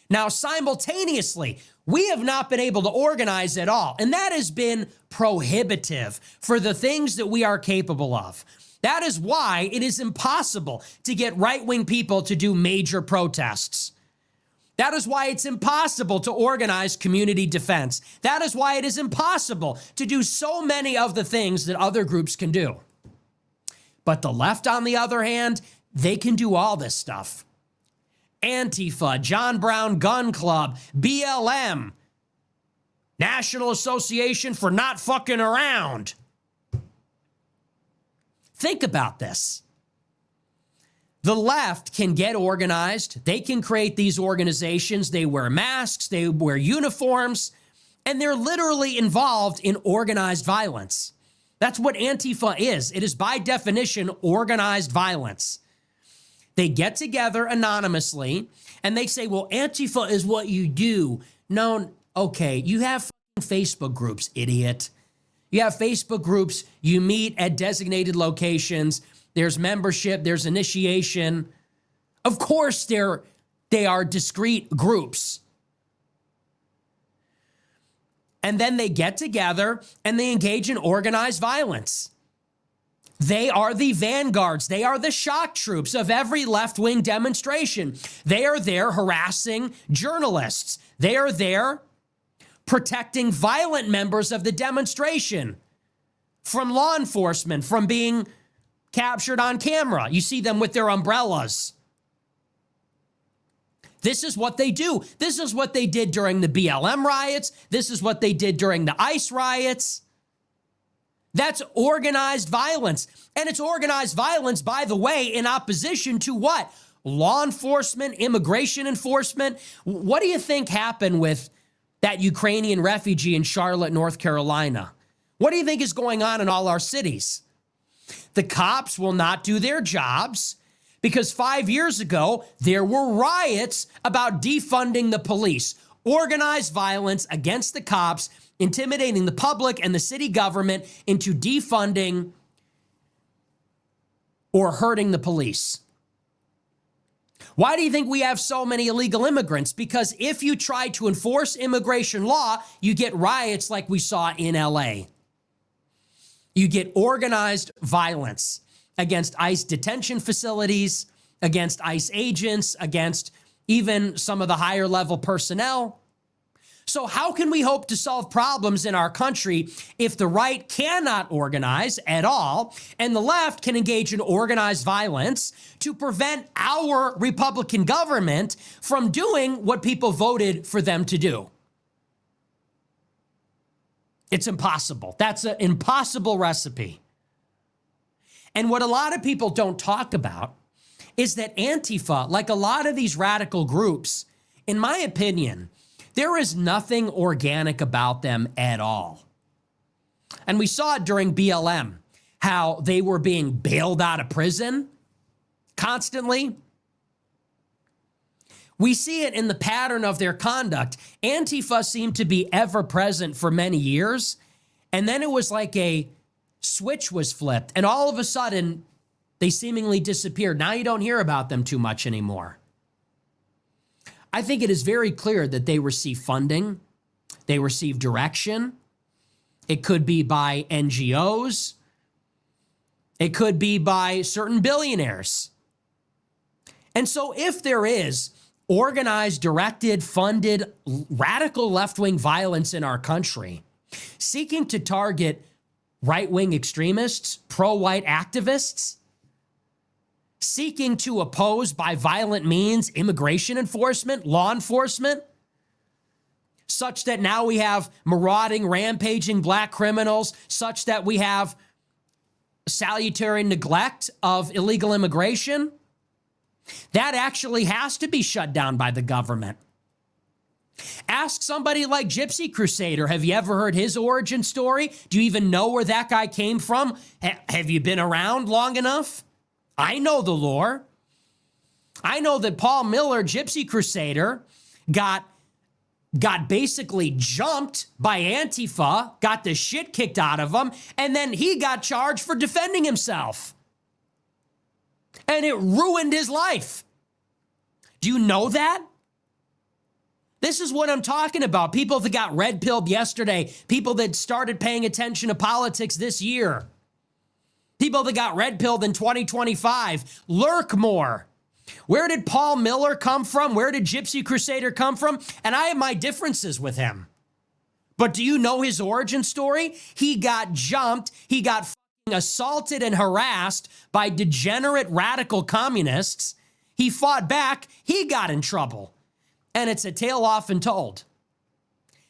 Now, simultaneously, we have not been able to organize at all, and that has been prohibitive for the things that we are capable of. That is why it is impossible to get right-wing people to do major protests. That is why it's impossible to organize community defense. That is why it is impossible to do so many of the things that other groups can do. But the left, on the other hand, they can do all this stuff. Antifa, John Brown Gun Club, BLM, National Association for Not Fucking Around. Think about this. The left can get organized. They can create these organizations. They wear masks. They wear uniforms. And they're literally involved in organized violence. That's what Antifa is. It is by definition organized violence. They get together anonymously and they say, well, Antifa is what you do. No, okay, you have Facebook groups, idiot. You have Facebook groups. You meet at designated locations. There's membership. There's initiation. Of course, they are discrete groups. And then they get together and they engage in organized violence. They are the vanguards. They are the shock troops of every left-wing demonstration. They are there harassing journalists. They are there protecting violent members of the demonstration from law enforcement, from being captured on camera. You see them with their umbrellas. This is what they do. This is what they did during the BLM riots. This is what they did during the ICE riots. That's organized violence. And it's organized violence, by the way, in opposition to what? Law enforcement, immigration enforcement. What do you think happened with that Ukrainian refugee in Charlotte, North Carolina? What do you think is going on in all our cities? The cops will not do their jobs because 5 years ago, there were riots about defunding the police, organized violence against the cops, intimidating the public and the city government into defunding or hurting the police. Why do you think we have so many illegal immigrants? Because if you try to enforce immigration law, you get riots like we saw in LA. You get organized violence against ICE detention facilities, against ICE agents, against even some of the higher level personnel. So how can we hope to solve problems in our country if the right cannot organize at all and the left can engage in organized violence to prevent our Republican government from doing what people voted for them to do? It's impossible. That's an impossible recipe. And what a lot of people don't talk about is that Antifa, like a lot of these radical groups, in my opinion, there is nothing organic about them at all. And we saw it during BLM, how they were being bailed out of prison constantly. We see it in the pattern of their conduct. Antifa seemed to be ever present for many years. And then it was like a switch was flipped. And all of a sudden, they seemingly disappeared. Now you don't hear about them too much anymore. I think it is very clear that they receive funding. They receive direction. It could be by NGOs. It could be by certain billionaires. And so if there is organized, directed, funded, radical left-wing violence in our country, seeking to target right-wing extremists, pro-white activists, seeking to oppose by violent means immigration enforcement, law enforcement, such that now we have marauding, rampaging black criminals, such that we have salutary neglect of illegal immigration, that actually has to be shut down by the government. Ask somebody like Gypsy Crusader. Have you ever heard his origin story? Do you even know where that guy came from? Have you been around long enough? I know the lore. I know that Paul Miller, Gypsy Crusader, got basically jumped by Antifa, got the shit kicked out of him, and then he got charged for defending himself. And it ruined his life. Do you know that? This is what I'm talking about. People that got red-pilled yesterday, people that started paying attention to politics this year, people that got red-pilled in 2025, lurk more. Where did Paul Miller come from? Where did Gypsy Crusader come from? And I have my differences with him. But do you know his origin story? He got jumped. He got fucking assaulted and harassed by degenerate radical communists. He fought back. He got in trouble. And it's a tale often told.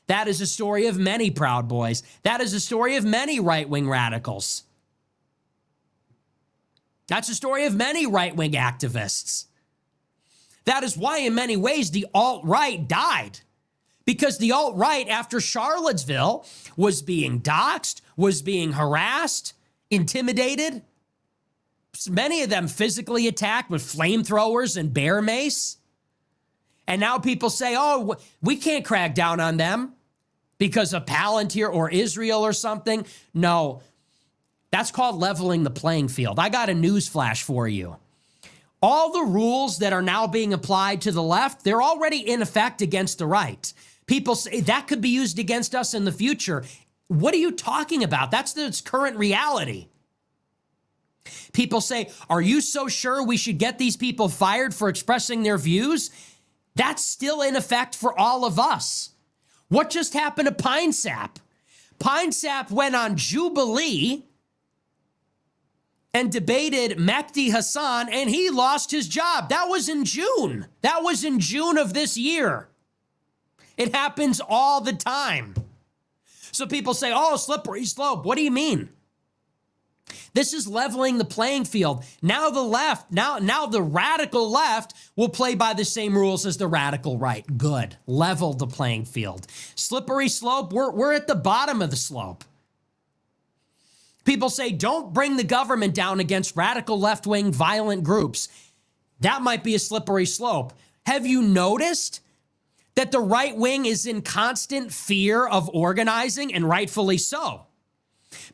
That is a story of many Proud Boys. That is a story of many right-wing radicals. That's a story of many right-wing activists. That is why, in many ways, the alt-right died. Because the alt-right, after Charlottesville, was being doxxed, was being harassed, intimidated. Many of them physically attacked with flamethrowers and bear mace. And now people say, oh, we can't crack down on them because of Palantir or Israel or something. No, that's called leveling the playing field. I got a news flash for you. All the rules that are now being applied to the left, they're already in effect against the right. People say that could be used against us in the future. What are you talking about? That's its current reality. People say, are you so sure we should get these people fired for expressing their views? That's still in effect for all of us. What just happened to Pine Sap? Pine Sap went on Jubilee and debated Mehdi Hassan, and he lost his job. That was in June. That was in June of this year. It happens all the time. So people say, oh, slippery slope. What do you mean? This is leveling the playing field. Now the left, now the radical left will play by the same rules as the radical right. Good. Level the playing field. Slippery slope, we're at the bottom of the slope. People say, don't bring the government down against radical left-wing violent groups. That might be a slippery slope. Have you noticed that the right wing is in constant fear of organizing, and rightfully so?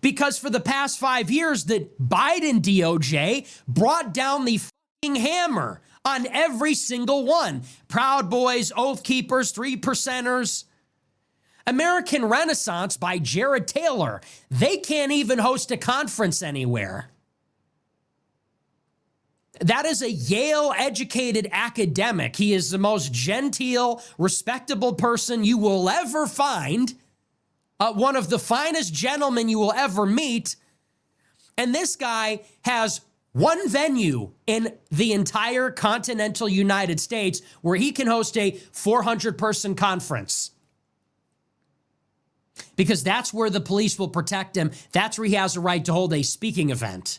Because for the past 5 years, the Biden DOJ brought down the fucking hammer on every single one. Proud Boys, Oath Keepers, 3%ers. American Renaissance by Jared Taylor. They can't even host a conference anywhere. That is a Yale-educated academic. He is the most genteel, respectable person you will ever find. One of the finest gentlemen you will ever meet. And this guy has one venue in the entire continental United States where he can host a 400-person conference. because that's where the police will protect him. That's where he has a right to hold a speaking event.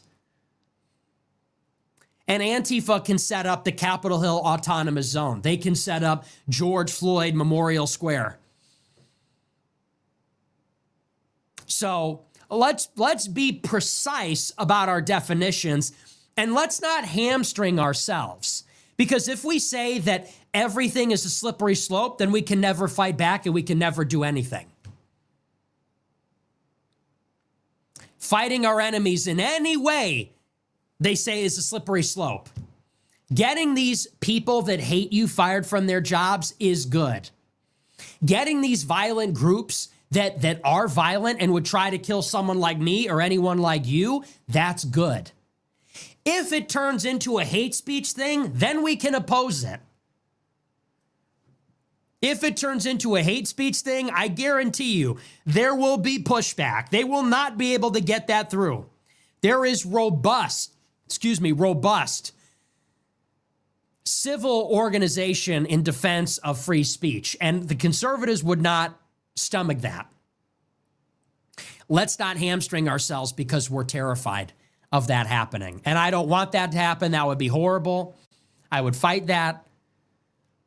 And Antifa can set up the Capitol Hill Autonomous Zone. They can set up George Floyd Memorial Square. So let's be precise about our definitions, and let's not hamstring ourselves. Because if we say that everything is a slippery slope, then we can never fight back and we can never do anything. Fighting our enemies in any way, they say, is a slippery slope. Getting these people that hate you fired from their jobs is good. Getting these violent groups that are violent and would try to kill someone like me or anyone like you, that's good. If it turns into a hate speech thing, then we can oppose it. If it turns into a hate speech thing, I guarantee you there will be pushback. They will not be able to get that through. There is robust civil organization in defense of free speech, and the conservatives would not stomach that. Let's not hamstring ourselves because we're terrified of that happening. And I don't want that to happen. That would be horrible. I would fight that.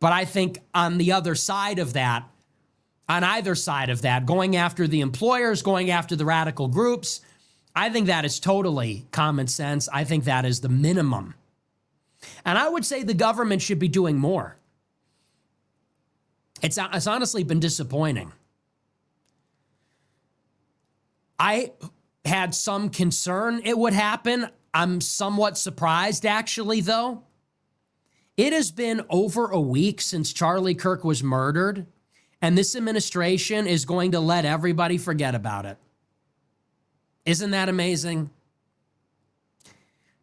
But I think on the other side of that, on either side of that, going after the employers, going after the radical groups, I think that is totally common sense. I think that is the minimum. And I would say the government should be doing more. It's honestly been disappointing. I had some concern it would happen. I'm somewhat surprised, actually, though. It has been over a week since Charlie Kirk was murdered, and this administration is going to let everybody forget about it. Isn't that amazing?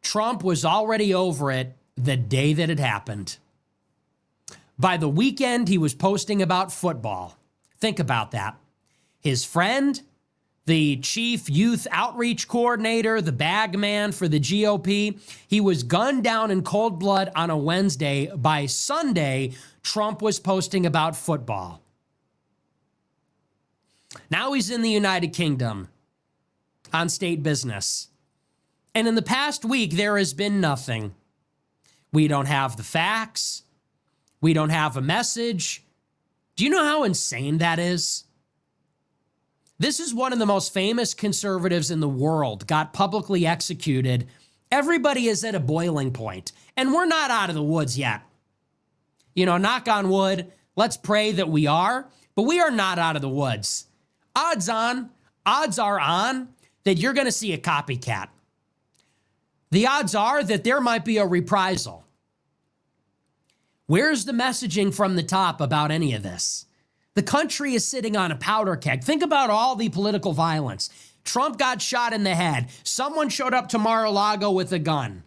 Trump was already over it the day that it happened. By the weekend, he was posting about football. Think about that. His friend, the chief youth outreach coordinator, the bag man for the GOP, he was gunned down in cold blood on a Wednesday. By Sunday, Trump was posting about football. Now he's in the United Kingdom on state business. And in the past week, there has been nothing. We don't have the facts. We don't have a message. Do you know how insane that is? This is one of the most famous conservatives in the world, got publicly executed. Everybody is at a boiling point, and we're not out of the woods yet. You know, knock on wood, let's pray that we are, but we are not out of the woods. Odds are on that you're going to see a copycat. The odds are that there might be a reprisal. Where's the messaging from the top about any of this? The country is sitting on a powder keg. Think about all the political violence. Trump got shot in the head. Someone showed up to Mar-a-Lago with a gun.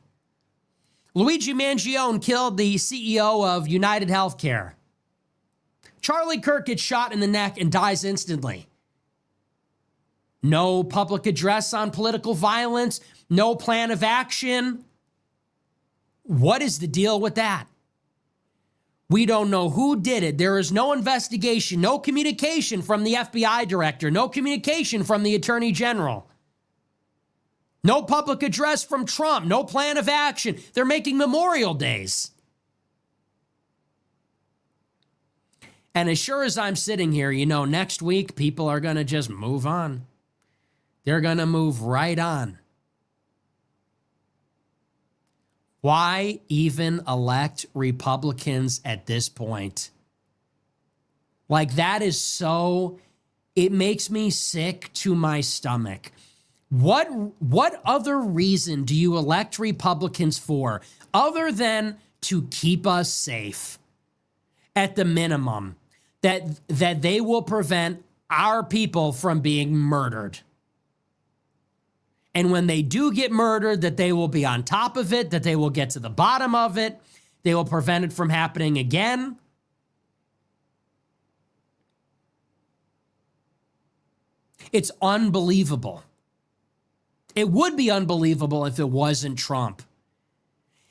Luigi Mangione killed the CEO of United Healthcare. Charlie Kirk gets shot in the neck and dies instantly. No public address on political violence. No plan of action. What is the deal with that? We don't know who did it. There is no investigation, no communication from the FBI director, no communication from the attorney general. No public address from Trump, no plan of action. They're making Memorial Days. And as sure as I'm sitting here, you know, next week, people are going to just move on. They're going to move right on. Why even elect Republicans at this point? Like, that is so, it makes me sick to my stomach. What other reason do you elect Republicans for other than to keep us safe? At the minimum, that they will prevent our people from being murdered. And when they do get murdered, that they will be on top of it, that they will get to the bottom of it, they will prevent it from happening again. It's unbelievable. It would be unbelievable if it wasn't Trump.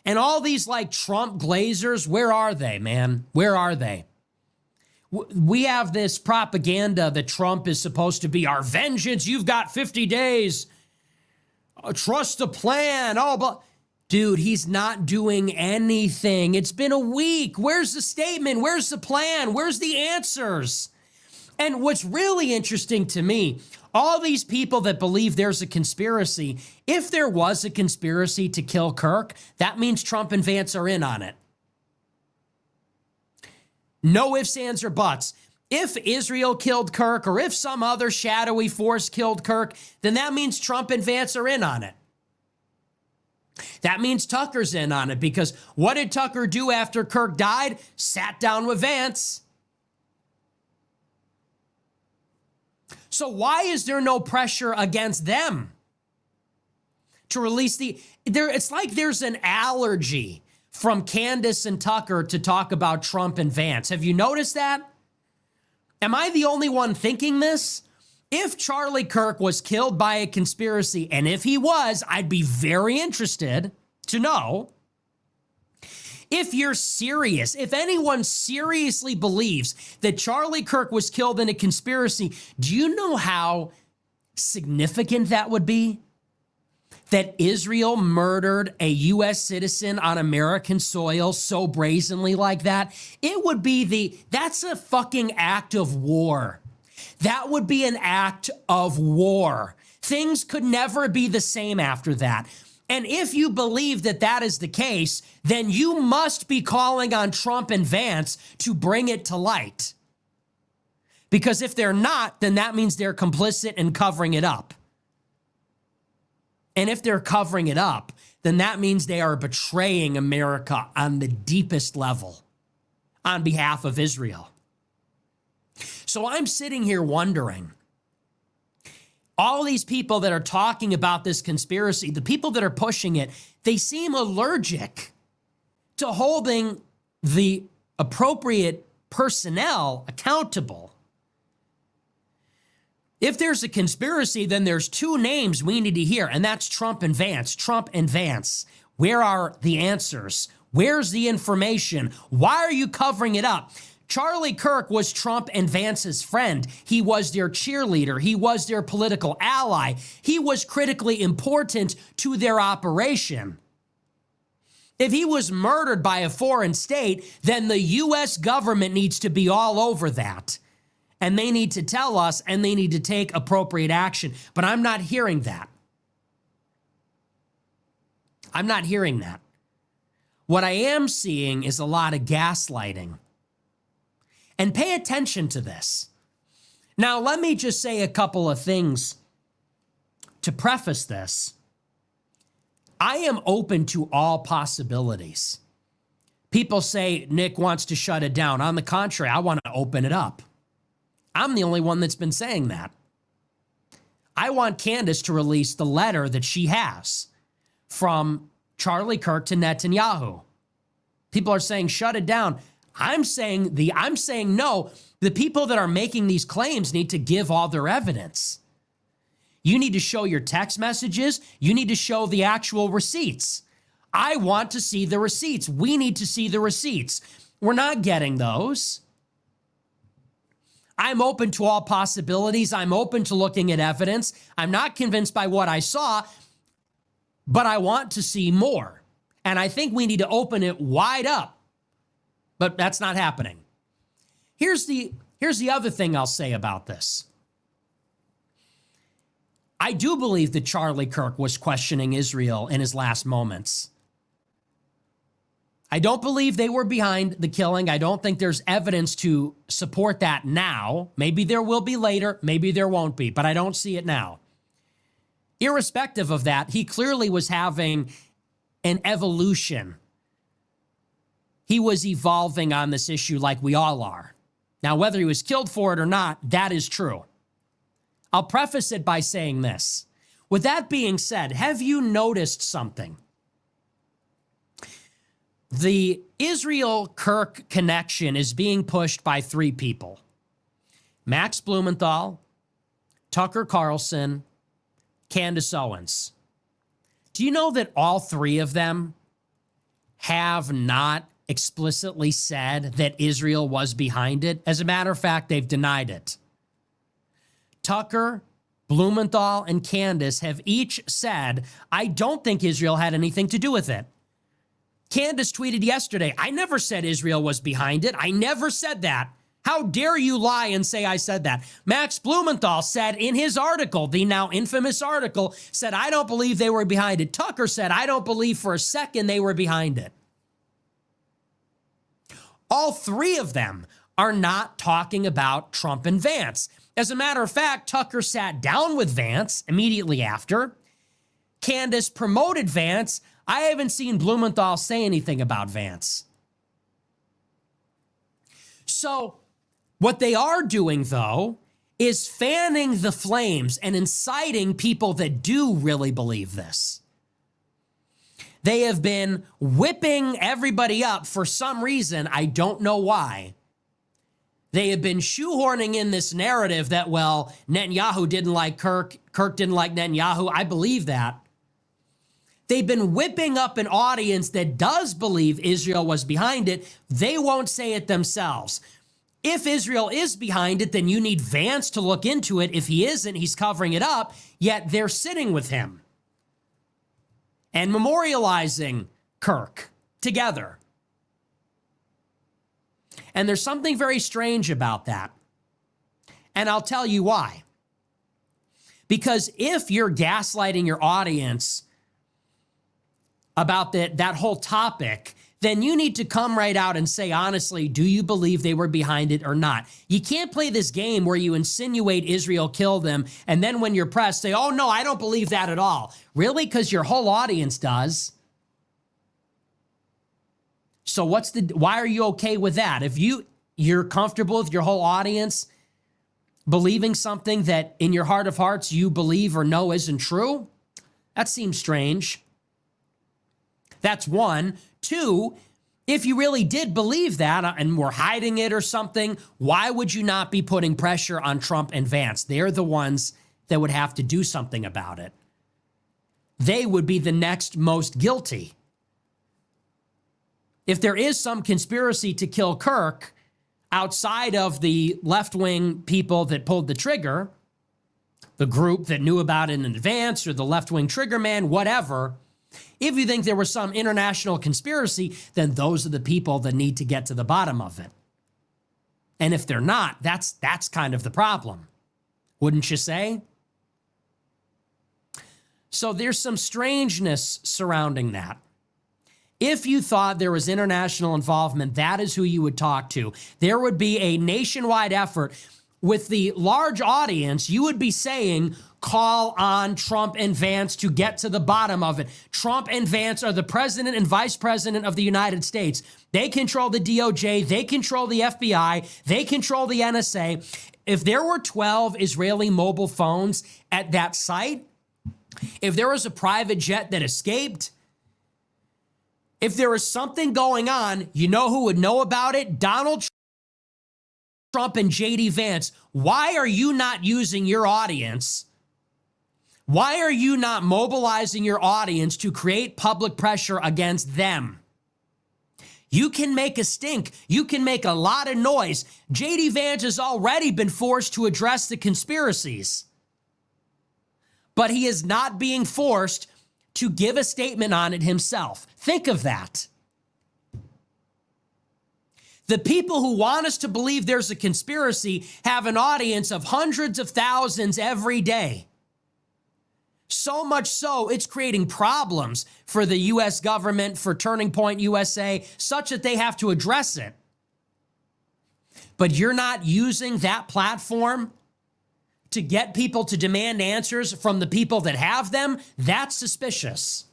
And all these like Trump glazers, where are they, man? Where are they? We have this propaganda that Trump is supposed to be our vengeance. You've got 50 days. Trust the plan. Oh, but dude, he's not doing anything. It's been a week. Where's the statement? Where's the plan? Where's the answers? And what's really interesting to me, all these people that believe there's a conspiracy, if there was a conspiracy to kill Kirk, that means Trump and Vance are in on it. No ifs, ands, or buts. If Israel killed Kirk or if some other shadowy force killed Kirk, then that means Trump and Vance are in on it. That means Tucker's in on it, because what did Tucker do after Kirk died? Sat down with Vance. So why is there no pressure against them to release it's like there's an allergy from Candace and Tucker to talk about Trump and Vance. Have you noticed that? Am I the only one thinking this? If Charlie Kirk was killed by a conspiracy, and if he was, I'd be very interested to know. If you're serious, if anyone seriously believes that Charlie Kirk was killed in a conspiracy, do you know how significant that would be? That Israel murdered a U.S. citizen on American soil so brazenly like that? It would be that's a fucking act of war. That would be an act of war. Things could never be the same after that. And if you believe that that is the case, then you must be calling on Trump and Vance to bring it to light. Because if they're not, then that means they're complicit in covering it up. And if they're covering it up, then that means they are betraying America on the deepest level on behalf of Israel. So I'm sitting here wondering, all these people that are talking about this conspiracy, the people that are pushing it, they seem allergic to holding the appropriate personnel accountable. If there's a conspiracy, then there's two names we need to hear, and that's Trump and Vance. Trump and Vance. Where are the answers? Where's the information? Why are you covering it up? Charlie Kirk was Trump and Vance's friend. He was their cheerleader. He was their political ally. He was critically important to their operation. If he was murdered by a foreign state, then the U.S. government needs to be all over that. And they need to tell us, and they need to take appropriate action. But I'm not hearing that. I'm not hearing that. What I am seeing is a lot of gaslighting. And pay attention to this. Now, let me just say a couple of things to preface this. I am open to all possibilities. People say Nick wants to shut it down. On the contrary, I want to open it up. I'm the only one that's been saying that. I want Candace to release the letter that she has from Charlie Kirk to Netanyahu. People are saying shut it down. I'm saying no. The people that are making these claims need to give all their evidence. You need to show your text messages. You need to show the actual receipts. I want to see the receipts. We need to see the receipts. We're not getting those. I'm open to all possibilities. I'm open to looking at evidence. I'm not convinced by what I saw, but I want to see more. And I think we need to open it wide up. But that's not happening. Here's the other thing I'll say about this. I do believe that Charlie Kirk was questioning Israel in his last moments. I don't believe they were behind the killing. I don't think there's evidence to support that now. Maybe there will be later. Maybe there won't be, but I don't see it now. Irrespective of that, he clearly was having an evolution. He was evolving on this issue like we all are. Now, whether he was killed for it or not, that is true. I'll preface it by saying this. With that being said, have you noticed something? The Israel-Kirk connection is being pushed by three people. Max Blumenthal, Tucker Carlson, Candace Owens. Do you know that all three of them have not explicitly said that Israel was behind it. As a matter of fact, they've denied it. Tucker, Blumenthal, and Candace have each said, I don't think Israel had anything to do with it. Candace tweeted yesterday, I never said Israel was behind it. I never said that. How dare you lie and say I said that? Max Blumenthal said in his article, the now infamous article, said, I don't believe they were behind it. Tucker said, I don't believe for a second they were behind it. All three of them are not talking about Trump and Vance. As a matter of fact, Tucker sat down with Vance immediately after. Candace promoted Vance. I haven't seen Blumenthal say anything about Vance. So what they are doing, though, is fanning the flames and inciting people that do really believe this. They have been whipping everybody up for some reason. I don't know why. They have been shoehorning in this narrative that, well, Netanyahu didn't like Kirk, Kirk didn't like Netanyahu. I believe that. They've been whipping up an audience that does believe Israel was behind it. They won't say it themselves. If Israel is behind it, then you need Vance to look into it. If he isn't, he's covering it up, yet they're sitting with him and memorializing Kirk together. And there's something very strange about that. And I'll tell you why. Because if you're gaslighting your audience about that whole topic, then you need to come right out and say, honestly, do you believe they were behind it or not? You can't play this game where you insinuate Israel killed them, and then when you're pressed, say, oh, no, I don't believe that at all. Really? Because your whole audience does. So why are you okay with that? If you're comfortable with your whole audience believing something that in your heart of hearts you believe or know isn't true, that seems strange. That's one. Two, if you really did believe that and were hiding it or something, why would you not be putting pressure on Trump and Vance? They're the ones that would have to do something about it. They would be the next most guilty. If there is some conspiracy to kill Kirk outside of the left-wing people that pulled the trigger, the group that knew about it in advance or the left-wing trigger man, whatever, if you think there was some international conspiracy, then those are the people that need to get to the bottom of it. And if they're not, that's kind of the problem. Wouldn't you say? So there's some strangeness surrounding that. If you thought there was international involvement, that is who you would talk to. There would be a nationwide effort. With the large audience, you would be saying, call on Trump and Vance to get to the bottom of it. Trump and Vance are the president and vice president of the United States. They control the DOJ. They control the FBI. They control the NSA. If there were 12 Israeli mobile phones at that site, if there was a private jet that escaped, if there was something going on, you know who would know about it? Donald Trump and J.D. Vance. Why are you not using your audience? Why are you not mobilizing your audience to create public pressure against them? You can make a stink. You can make a lot of noise. J.D. Vance has already been forced to address the conspiracies, but he is not being forced to give a statement on it himself. Think of that. The people who want us to believe there's a conspiracy have an audience of hundreds of thousands every day. So much so, it's creating problems for the U.S. government, for Turning Point USA, such that they have to address it. But you're not using that platform to get people to demand answers from the people that have them. That's suspicious.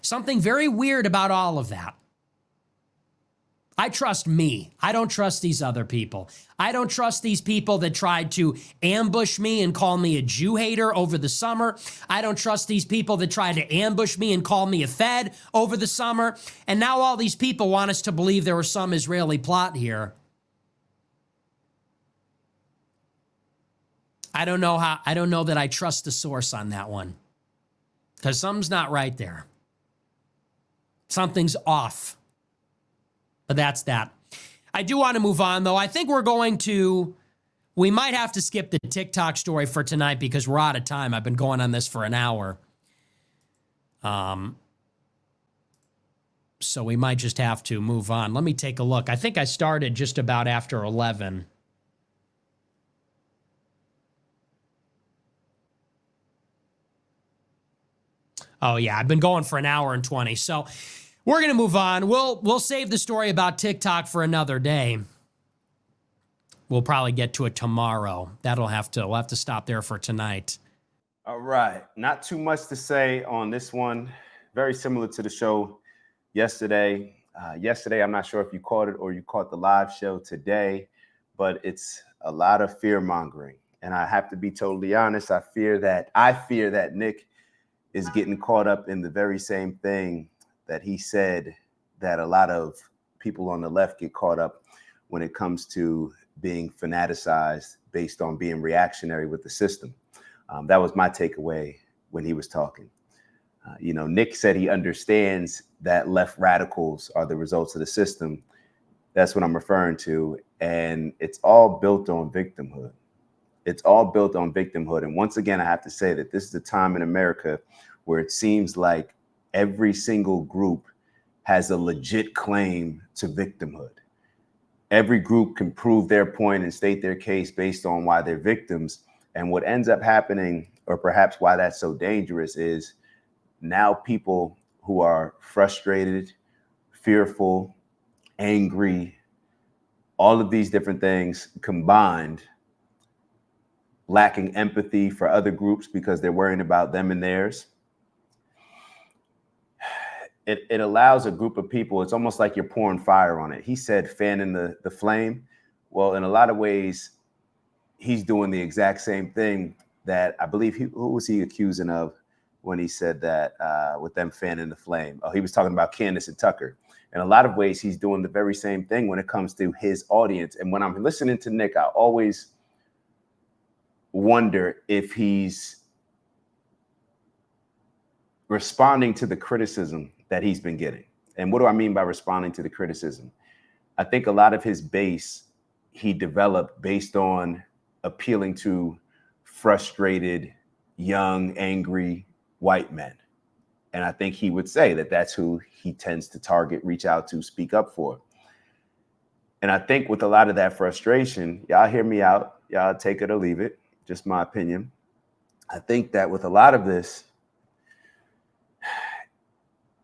Something very weird about all of that. I trust me. I don't trust these other people. I don't trust these people that tried to ambush me and call me a Jew hater over the summer. I don't trust these people that tried to ambush me and call me a Fed over the summer. And now all these people want us to believe there was some Israeli plot here. I don't know that I trust the source on that one, because something's not right there. Something's off. But that's that. I do want to move on, though. I think we might have to skip the TikTok story for tonight because we're out of time. I've been going on this for an hour. So we might just have to move on. Let me take a look. I think I started just about after 11. Oh, yeah, I've been going for an hour and 20. So we're going to move on. We'll save the story about TikTok for another day. We'll probably get to it tomorrow. We'll have to stop there for tonight. All right. Not too much to say on this one. Very similar to the show yesterday. Yesterday, I'm not sure if you caught it or you caught the live show today, but it's a lot of fear mongering. And I have to be totally honest. I fear that Nick is getting caught up in the very same thing that he said that a lot of people on the left get caught up when it comes to being fanaticized based on being reactionary with the system. That was my takeaway when he was talking. Nick said he understands that left radicals are the results of the system. That's what I'm referring to. And it's all built on victimhood. It's all built on victimhood. And once again, I have to say that this is a time in America where it seems like every single group has a legit claim to victimhood. Every group can prove their point and state their case based on why they're victims. And what ends up happening, or perhaps why that's so dangerous, is now people who are frustrated, fearful, angry, all of these different things combined, lacking empathy for other groups because they're worrying about them and theirs. It allows a group of people, it's almost like you're pouring fire on it. He said fanning the flame. Well, in a lot of ways, he's doing the exact same thing that I believe who was he accusing of when he said that with them fanning the flame? Oh, he was talking about Candace and Tucker. In a lot of ways, he's doing the very same thing when it comes to his audience. And when I'm listening to Nick, I always wonder if he's responding to the criticism that he's been getting. And what do I mean by responding to the criticism? I think a lot of his base he developed based on appealing to frustrated, young, angry white men. And I think he would say that that's who he tends to target, reach out to, speak up for. And I think with a lot of that frustration, y'all hear me out, y'all take it or leave it, just my opinion. I think that with a lot of this,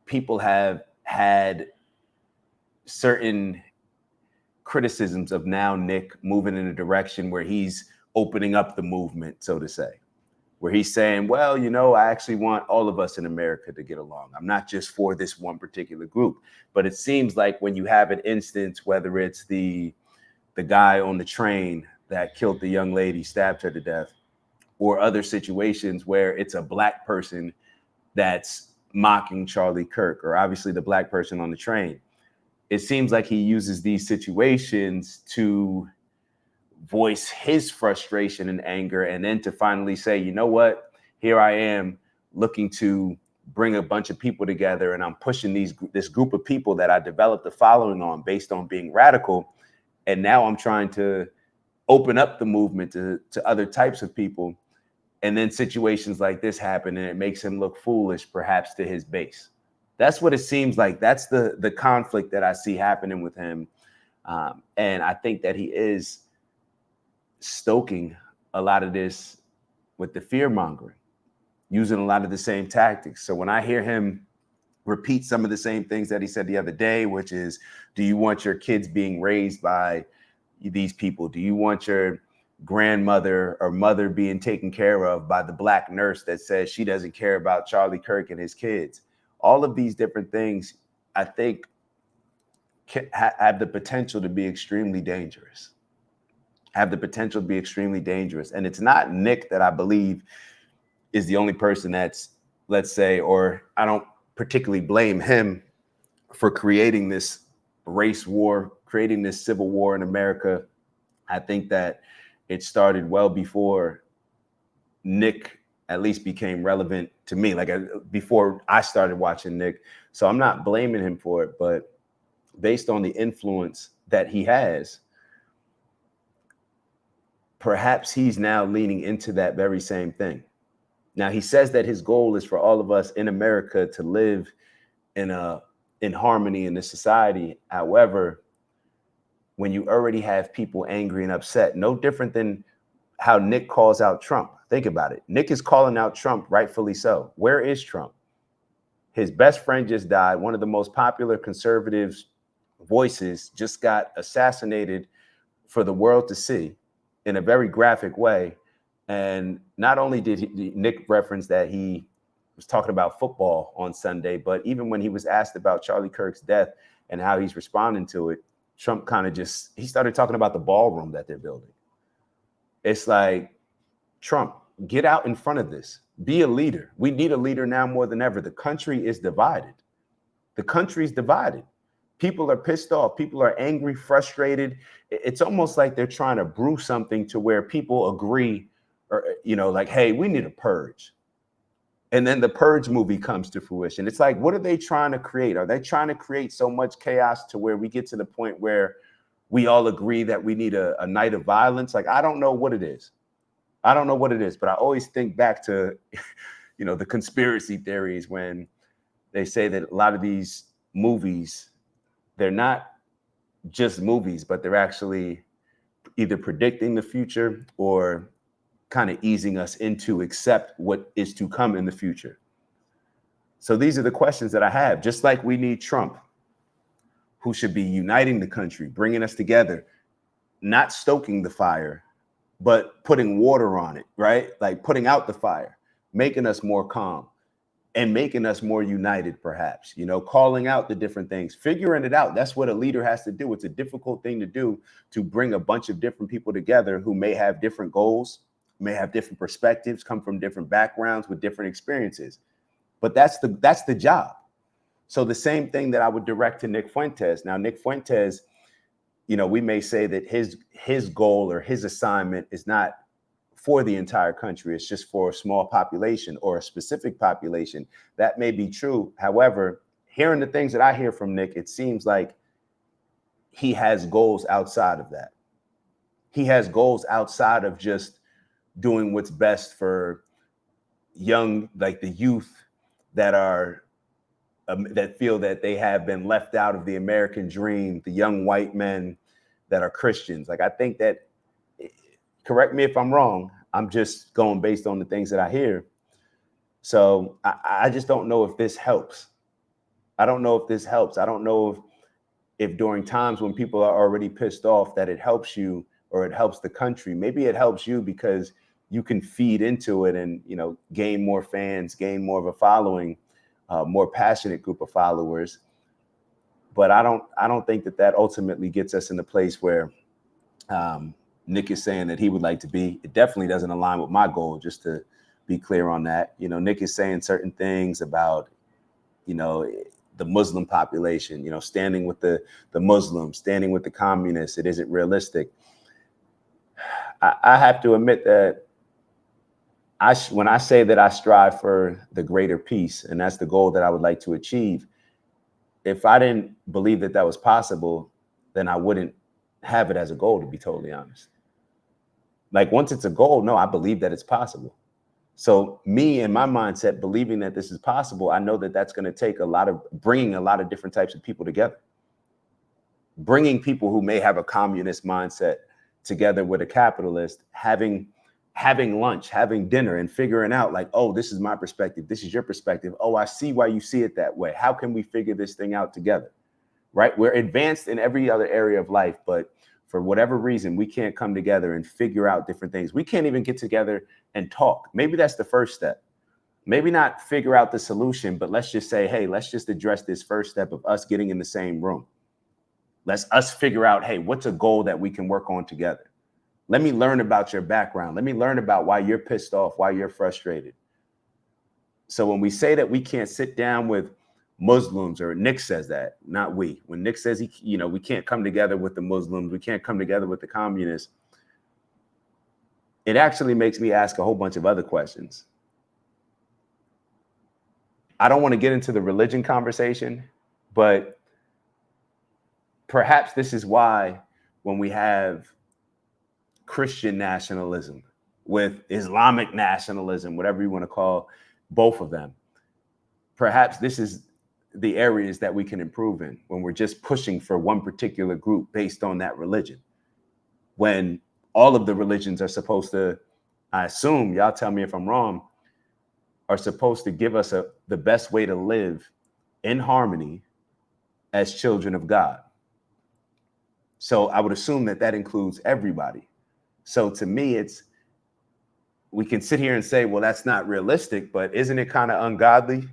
people have had certain criticisms of now Nick moving in a direction where he's opening up the movement, so to say, where he's saying, well, I actually want all of us in America to get along. I'm not just for this one particular group. But it seems like when you have an instance, whether it's the guy on the train that killed the young lady, stabbed her to death, or other situations where it's a black person that's mocking Charlie Kirk, or obviously the black person on the train. It seems like he uses these situations to voice his frustration and anger, and then to finally say, you know what, here I am looking to bring a bunch of people together, and I'm pushing this group of people that I developed a following on based on being radical. And now I'm trying to open up the movement to other types of people. And then situations like this happen, and it makes him look foolish, perhaps, to his base. That's what it seems like. That's the conflict that I see happening with him. And I think that he is stoking a lot of this with the fear mongering, using a lot of the same tactics. So when I hear him repeat some of the same things that he said the other day, which is, do you want your kids being raised by these people? Do you want your grandmother or mother being taken care of by the black nurse that says she doesn't care about Charlie Kirk and his kids? All of these different things, I think, have the potential to be extremely dangerous. And it's not Nick that I believe is the only person that's, let's say, or I don't particularly blame him for creating this race war, creating this civil war in America. I think that it started well before Nick at least became relevant to me, like before I started watching Nick. So I'm not blaming him for it, but based on the influence that he has, perhaps he's now leaning into that very same thing. Now, he says that his goal is for all of us in America to live in harmony in this society. However, when you already have people angry and upset, no different than how Nick calls out Trump. Think about it. Nick is calling out Trump, rightfully so. Where is Trump? His best friend just died. One of the most popular conservatives' voices just got assassinated for the world to see in a very graphic way. And not only did Nick reference that he was talking about football on Sunday, but even when he was asked about Charlie Kirk's death and how he's responding to it, Trump kind of he started talking about the ballroom that they're building. It's like, Trump, get out in front of this. Be a leader. We need a leader now more than ever. The country is divided. The country's divided. People are pissed off. People are angry, frustrated. It's almost like they're trying to brew something to where people agree, or, like, hey, we need a purge. And then the Purge movie comes to fruition. It's like, what are they trying to create? Are they trying to create so much chaos to where we get to the point where we all agree that we need a night of violence? Like, I don't know what it is. I don't know what it is, but I always think back to, the conspiracy theories when they say that a lot of these movies, they're not just movies, but they're actually either predicting the future or kind of easing us into accept what is to come in the future. So these are the questions that I have. Just like we need Trump, who should be uniting the country, bringing us together, not stoking the fire, but putting water on it, right? Like putting out the fire, making us more calm and making us more united, perhaps, calling out the different things, figuring it out. That's what a leader has to do. It's a difficult thing to do, to bring a bunch of different people together who may have different goals, may have different perspectives, come from different backgrounds with different experiences. But that's the job. So the same thing that I would direct to Nick Fuentes. Now, Nick Fuentes, we may say that his goal or his assignment is not for the entire country. It's just for a small population or a specific population. That may be true. However, hearing the things that I hear from Nick, it seems like he has goals outside of that. He has goals outside of just doing what's best for the youth that are that feel that they have been left out of the American dream, the young white men that are Christians. Like, I think that, correct me if I'm wrong, I'm just going based on the things that I hear. So I just don't know if this helps. I don't know if this helps. I don't know if during times when people are already pissed off that it helps you or it helps the country. Maybe it helps you because you can feed into it and, gain more fans, gain more of a following, more passionate group of followers. But I don't think that ultimately gets us in the place where Nick is saying that he would like to be. It definitely doesn't align with my goal, just to be clear on that. Nick is saying certain things about, the Muslim population, standing with the Muslims, standing with the communists. It isn't realistic. I have to admit that when I say that I strive for the greater peace, and that's the goal that I would like to achieve, if I didn't believe that was possible, then I wouldn't have it as a goal, to be totally honest. Like, once it's a goal, no, I believe that it's possible. So me and my mindset, believing that this is possible, I know that that's going to take bringing a lot of different types of people together, bringing people who may have a communist mindset together with a capitalist, having lunch, having dinner, and figuring out like, oh, this is my perspective. This is your perspective. Oh, I see why you see it that way. How can we figure this thing out together? Right? We're advanced in every other area of life, but for whatever reason, we can't come together and figure out different things. We can't even get together and talk. Maybe that's the first step. Maybe not figure out the solution, but let's just say, hey, let's just address this first step of us getting in the same room. Let's us figure out, hey, what's a goal that we can work on together? Let me learn about your background. Let me learn about why you're pissed off, why you're frustrated. So when we say that we can't sit down with Muslims, or Nick says that, not we. When Nick says we can't come together with the Muslims, we can't come together with the communists, it actually makes me ask a whole bunch of other questions. I don't want to get into the religion conversation, but perhaps this is why when we have Christian nationalism with Islamic nationalism, whatever you want to call both of them, perhaps this is the areas that we can improve in when we're just pushing for one particular group based on that religion. When all of the religions are supposed to, I assume, y'all tell me if I'm wrong, are supposed to give us the best way to live in harmony as children of God. So I would assume that that includes everybody. So to me, we can sit here and say, well, that's not realistic, but isn't it kind of ungodly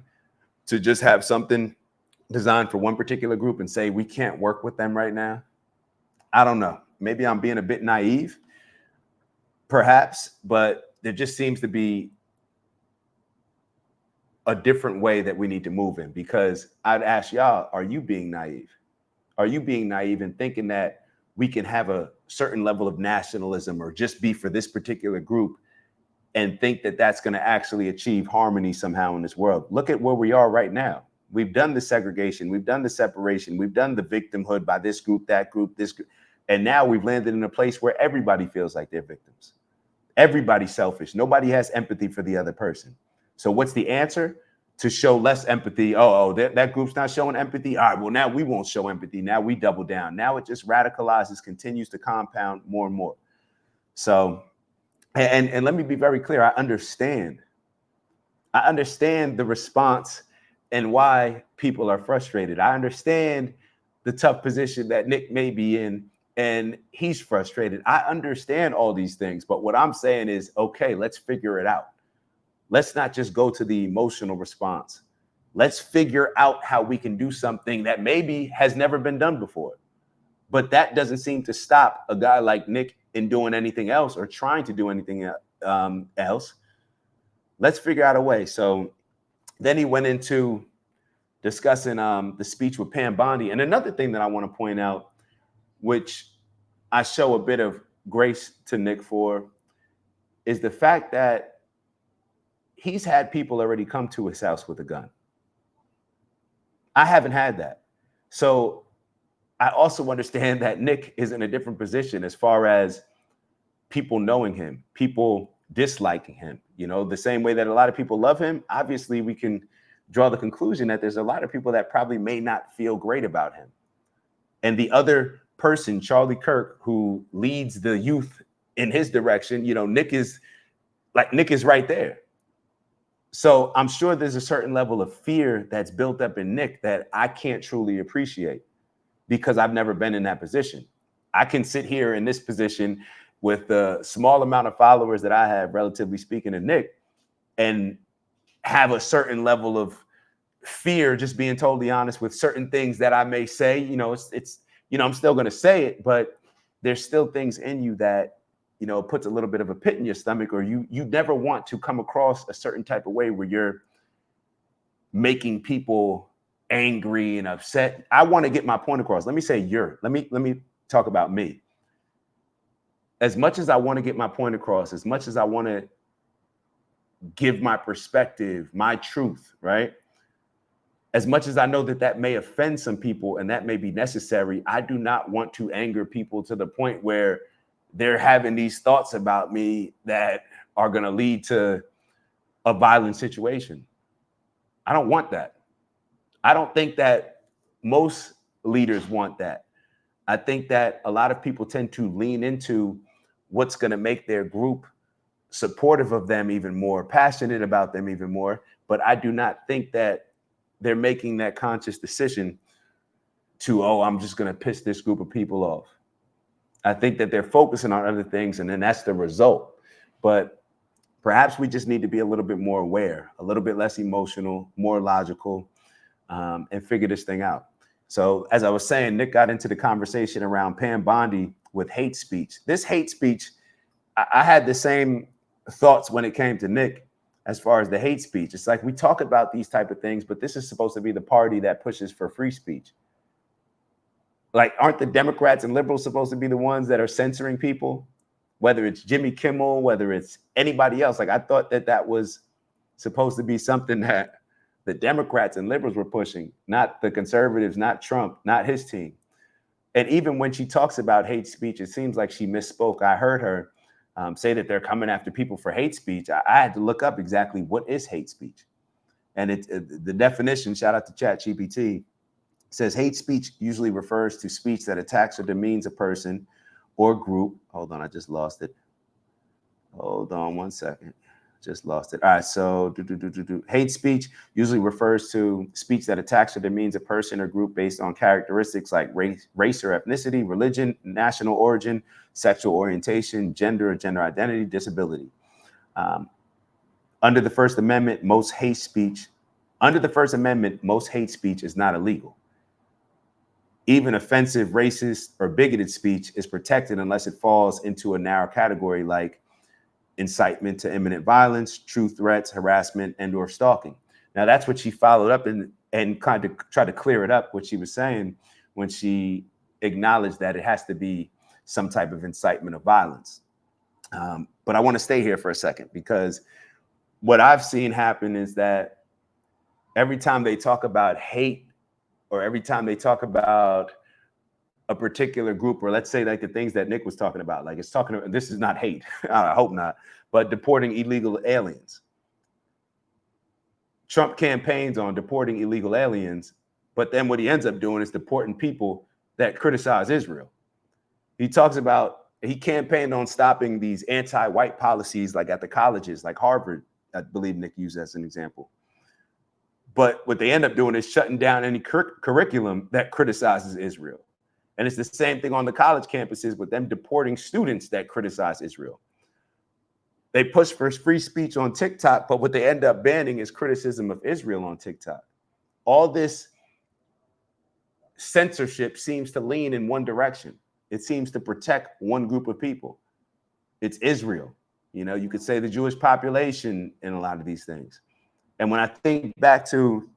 to just have something designed for one particular group and say we can't work with them right now? I don't know. Maybe I'm being a bit naive, perhaps, but there just seems to be a different way that we need to move in, because I'd ask y'all, are you being naive? Are you being naive in thinking that we can have a certain level of nationalism or just be for this particular group and think that that's going to actually achieve harmony somehow in this world? Look at where we are right now. We've done the segregation. We've done the separation. We've done the victimhood by this group, that group, this group. And now we've landed in a place where everybody feels like they're victims. Everybody's selfish. Nobody has empathy for the other person. So what's the answer? To show less empathy. That group's not showing empathy. All right, well, now we won't show empathy. Now we double down. Now it just radicalizes, continues to compound more and more. So, and let me be very clear. I understand the response and why people are frustrated. I understand the tough position that Nick may be in, and he's frustrated. I understand all these things, but what I'm saying is, okay, let's figure it out. Let's not just go to the emotional response. Let's figure out how we can do something that maybe has never been done before. But that doesn't seem to stop a guy like Nick in doing anything else or trying to do anything else. Let's figure out a way. So then he went into discussing the speech with Pam Bondi. And another thing that I want to point out, which I show a bit of grace to Nick for, is the fact that he's had people already come to his house with a gun. I haven't had that. So I also understand that Nick is in a different position as far as people knowing him, people disliking him. You know, the same way that a lot of people love him, obviously we can draw the conclusion that there's a lot of people that probably may not feel great about him. And the other person, Charlie Kirk, who leads the youth in his direction, you know, Nick is right there. So I'm sure there's a certain level of fear that's built up in Nick that I can't truly appreciate because I've never been in that position. I can sit here in this position with the small amount of followers that I have, relatively speaking, to Nick, and have a certain level of fear, just being totally honest, with certain things that I may say. You know, it's I'm still going to say it, but there's still things in you that, you know, puts a little bit of a pit in your stomach, or you never want to come across a certain type of way where you're making people angry and upset. I want to get my point across. Let me talk about me. As much as I want to get my point across, as much as I want to give my perspective, my truth, right? As much as I know that that may offend some people and that may be necessary, I do not want to anger people to the point where they're having these thoughts about me that are going to lead to a violent situation. I don't want that. I don't think that most leaders want that. I think that a lot of people tend to lean into what's going to make their group supportive of them even more, passionate about them even more. But I do not think that they're making that conscious decision to, I'm just going to piss this group of people off. I think that they're focusing on other things, and then that's the result. But perhaps we just need to be a little bit more aware, a little bit less emotional, more logical, and figure this thing out. So as I was saying, Nick got into the conversation around Pam Bondi with hate speech. This hate speech, I had the same thoughts when it came to Nick as far as the hate speech. It's like we talk about these type of things, but this is supposed to be the party that pushes for free speech. Like, aren't the Democrats and liberals supposed to be the ones that are censoring people, whether it's Jimmy Kimmel, whether it's anybody else? Like, I thought that was supposed to be something that the Democrats and liberals were pushing, not the conservatives, not Trump, not his team. And even when she talks about hate speech, it seems like she misspoke. I heard her say that they're coming after people for hate speech. I had to look up exactly what is hate speech. And the definition, shout out to ChatGPT, says hate speech usually refers to speech that attacks or demeans a person or group. Hold on, I just lost it. Hold on one second. Just lost it. All right, so hate speech usually refers to speech that attacks or demeans a person or group based on characteristics like race or ethnicity, religion, national origin, sexual orientation, gender or gender identity, disability. Under the First Amendment, most hate speech is not illegal. Even offensive, racist, or bigoted speech is protected unless it falls into a narrow category like incitement to imminent violence, true threats, harassment, and or stalking. Now that's what she followed up and kind of tried to clear it up, what she was saying when she acknowledged that it has to be some type of incitement of violence. But I want to stay here for a second, because what I've seen happen is that every time they talk about hate, or every time they talk about a particular group, or let's say like the things that Nick was talking about, like it's talking about, this is not hate, I hope not, but deporting illegal aliens. Trump campaigns on deporting illegal aliens, but then what he ends up doing is deporting people that criticize Israel. He talks about, he campaigned on stopping these anti-white policies, like at the colleges, like Harvard, I believe Nick used as an example. But what they end up doing is shutting down any curriculum that criticizes Israel. And it's the same thing on the college campuses with them deporting students that criticize Israel. They push for free speech on TikTok, but what they end up banning is criticism of Israel on TikTok. All this censorship seems to lean in one direction. It seems to protect one group of people. It's Israel. You know, you could say the Jewish population in a lot of these things. And when I think back to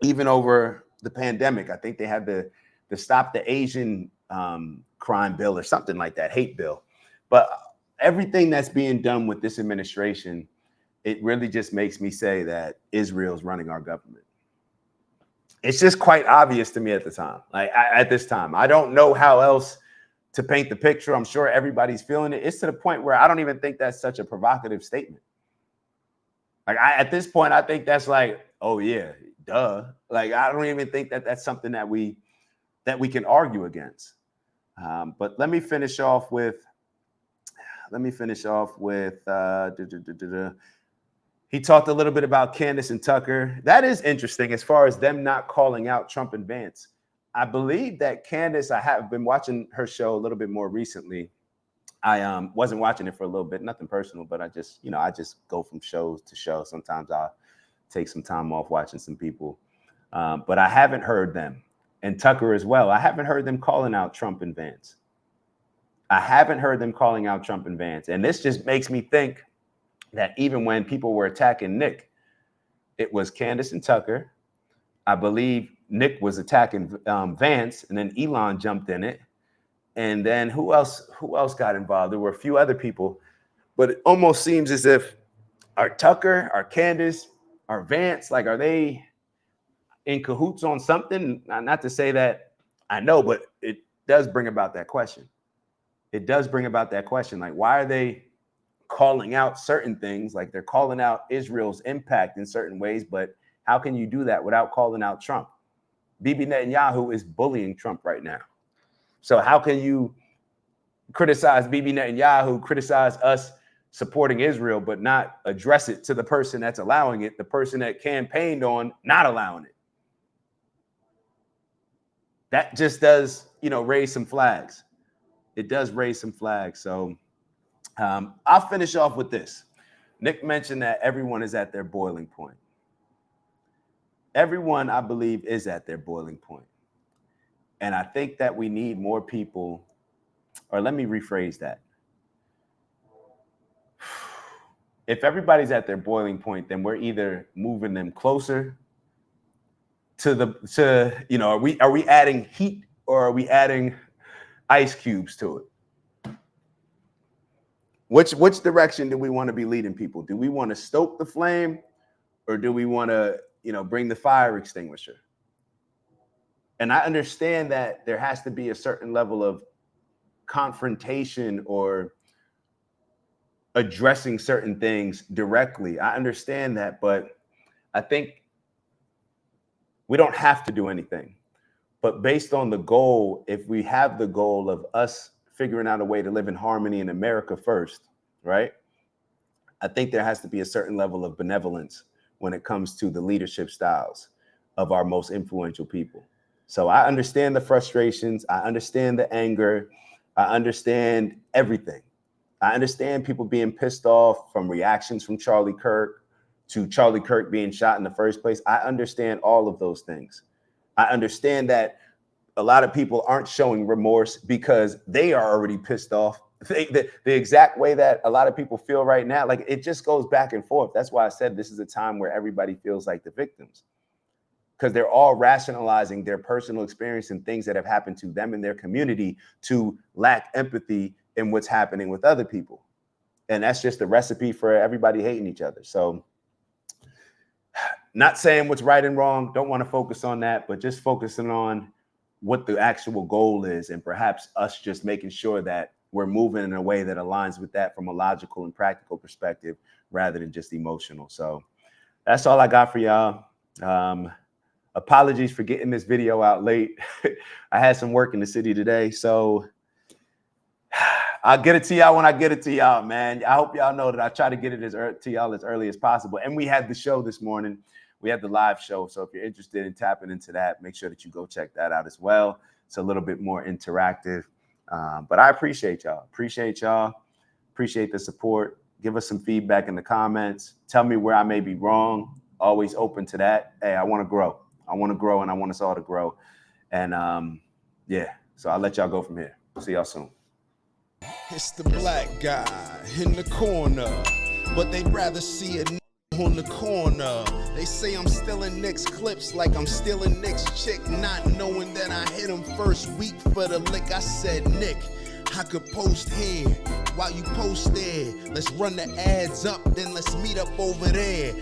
even over the pandemic, I think they had the Stop the Asian crime bill or something like that, hate bill. But everything that's being done with this administration, it really just makes me say that Israel's running our government. It's just quite obvious to me at the time. Like at this time, I don't know how else to paint the picture. I'm sure everybody's feeling it. It's to the point where I don't even think that's such a provocative statement. Like at this point, I think that's like, oh yeah, duh. Like I don't even think that that's something that we can argue against. But let me finish off with. He talked a little bit about Candace and Tucker. That is interesting as far as them not calling out Trump and Vance. I believe that Candace, I have been watching her show a little bit more recently. I wasn't watching it for a little bit, nothing personal, but I just go from show to show. Sometimes I'll take some time off watching some people. But I haven't heard them, and Tucker as well. I haven't heard them calling out Trump and Vance. And this just makes me think that even when people were attacking Nick, it was Candace and Tucker. I believe Nick was attacking Vance, and then Elon jumped in it. And then who else got involved? There were a few other people, but it almost seems as if our Tucker, our Candace, our Vance, like, are they in cahoots on something? Not to say that I know, but it does bring about that question. Like, why are they calling out certain things? Like they're calling out Israel's impact in certain ways, but how can you do that without calling out Trump? Bibi Netanyahu is bullying Trump right now. So how can you criticize Bibi Netanyahu, criticize us supporting Israel, but not address it to the person that's allowing it, the person that campaigned on not allowing it? That just does, raise some flags. It does raise some flags. So I'll finish off with this. Nick mentioned that everyone is at their boiling point. Everyone, I believe, is at their boiling point. And I think that we need more people, or let me rephrase that. If everybody's at their boiling point, then we're either moving them closer to are we adding heat, or are we adding ice cubes to it? Which direction do we want to be leading people? Do we want to stoke the flame, or do we want to bring the fire extinguisher. And I understand that there has to be a certain level of confrontation or addressing certain things directly. I understand that, but I think we don't have to do anything. But based on the goal, if we have the goal of us figuring out a way to live in harmony in America first, right? I think there has to be a certain level of benevolence when it comes to the leadership styles of our most influential people. So I understand the frustrations. I understand the anger. I understand everything. I understand people being pissed off from reactions from Charlie Kirk to Charlie Kirk being shot in the first place. I understand all of those things. I understand that a lot of people aren't showing remorse because they are already pissed off. The exact way that a lot of people feel right now, like it just goes back and forth. That's why I said this is a time where everybody feels like the victims, because they're all rationalizing their personal experience and things that have happened to them in their community to lack empathy in what's happening with other people. And that's just a recipe for everybody hating each other. So not saying what's right and wrong, don't want to focus on that, but just focusing on what the actual goal is, and perhaps us just making sure that we're moving in a way that aligns with that from a logical and practical perspective rather than just emotional. So that's all I got for y'all. Apologies for getting this video out late. I had some work in the city today, so I'll get it to y'all when I get it to y'all, man. I hope y'all know that I try to get it to y'all as early as possible. And we had the show this morning. We had the live show. So if you're interested in tapping into that, make sure that you go check that out as well. It's a little bit more interactive. But I appreciate y'all. Appreciate the support. Give us some feedback in the comments. Tell me where I may be wrong. Always open to that. Hey, I want to grow. I want to grow, and I want us all to grow. And yeah, so I'll let y'all go from here. See y'all soon. It's the black guy in the corner, but they'd rather see a on the corner. They say I'm stealing Nick's clips like I'm stealing Nick's chick, not knowing that I hit him first week for the lick. I said, Nick, I could post here while you post there. Let's run the ads up, then let's meet up over there.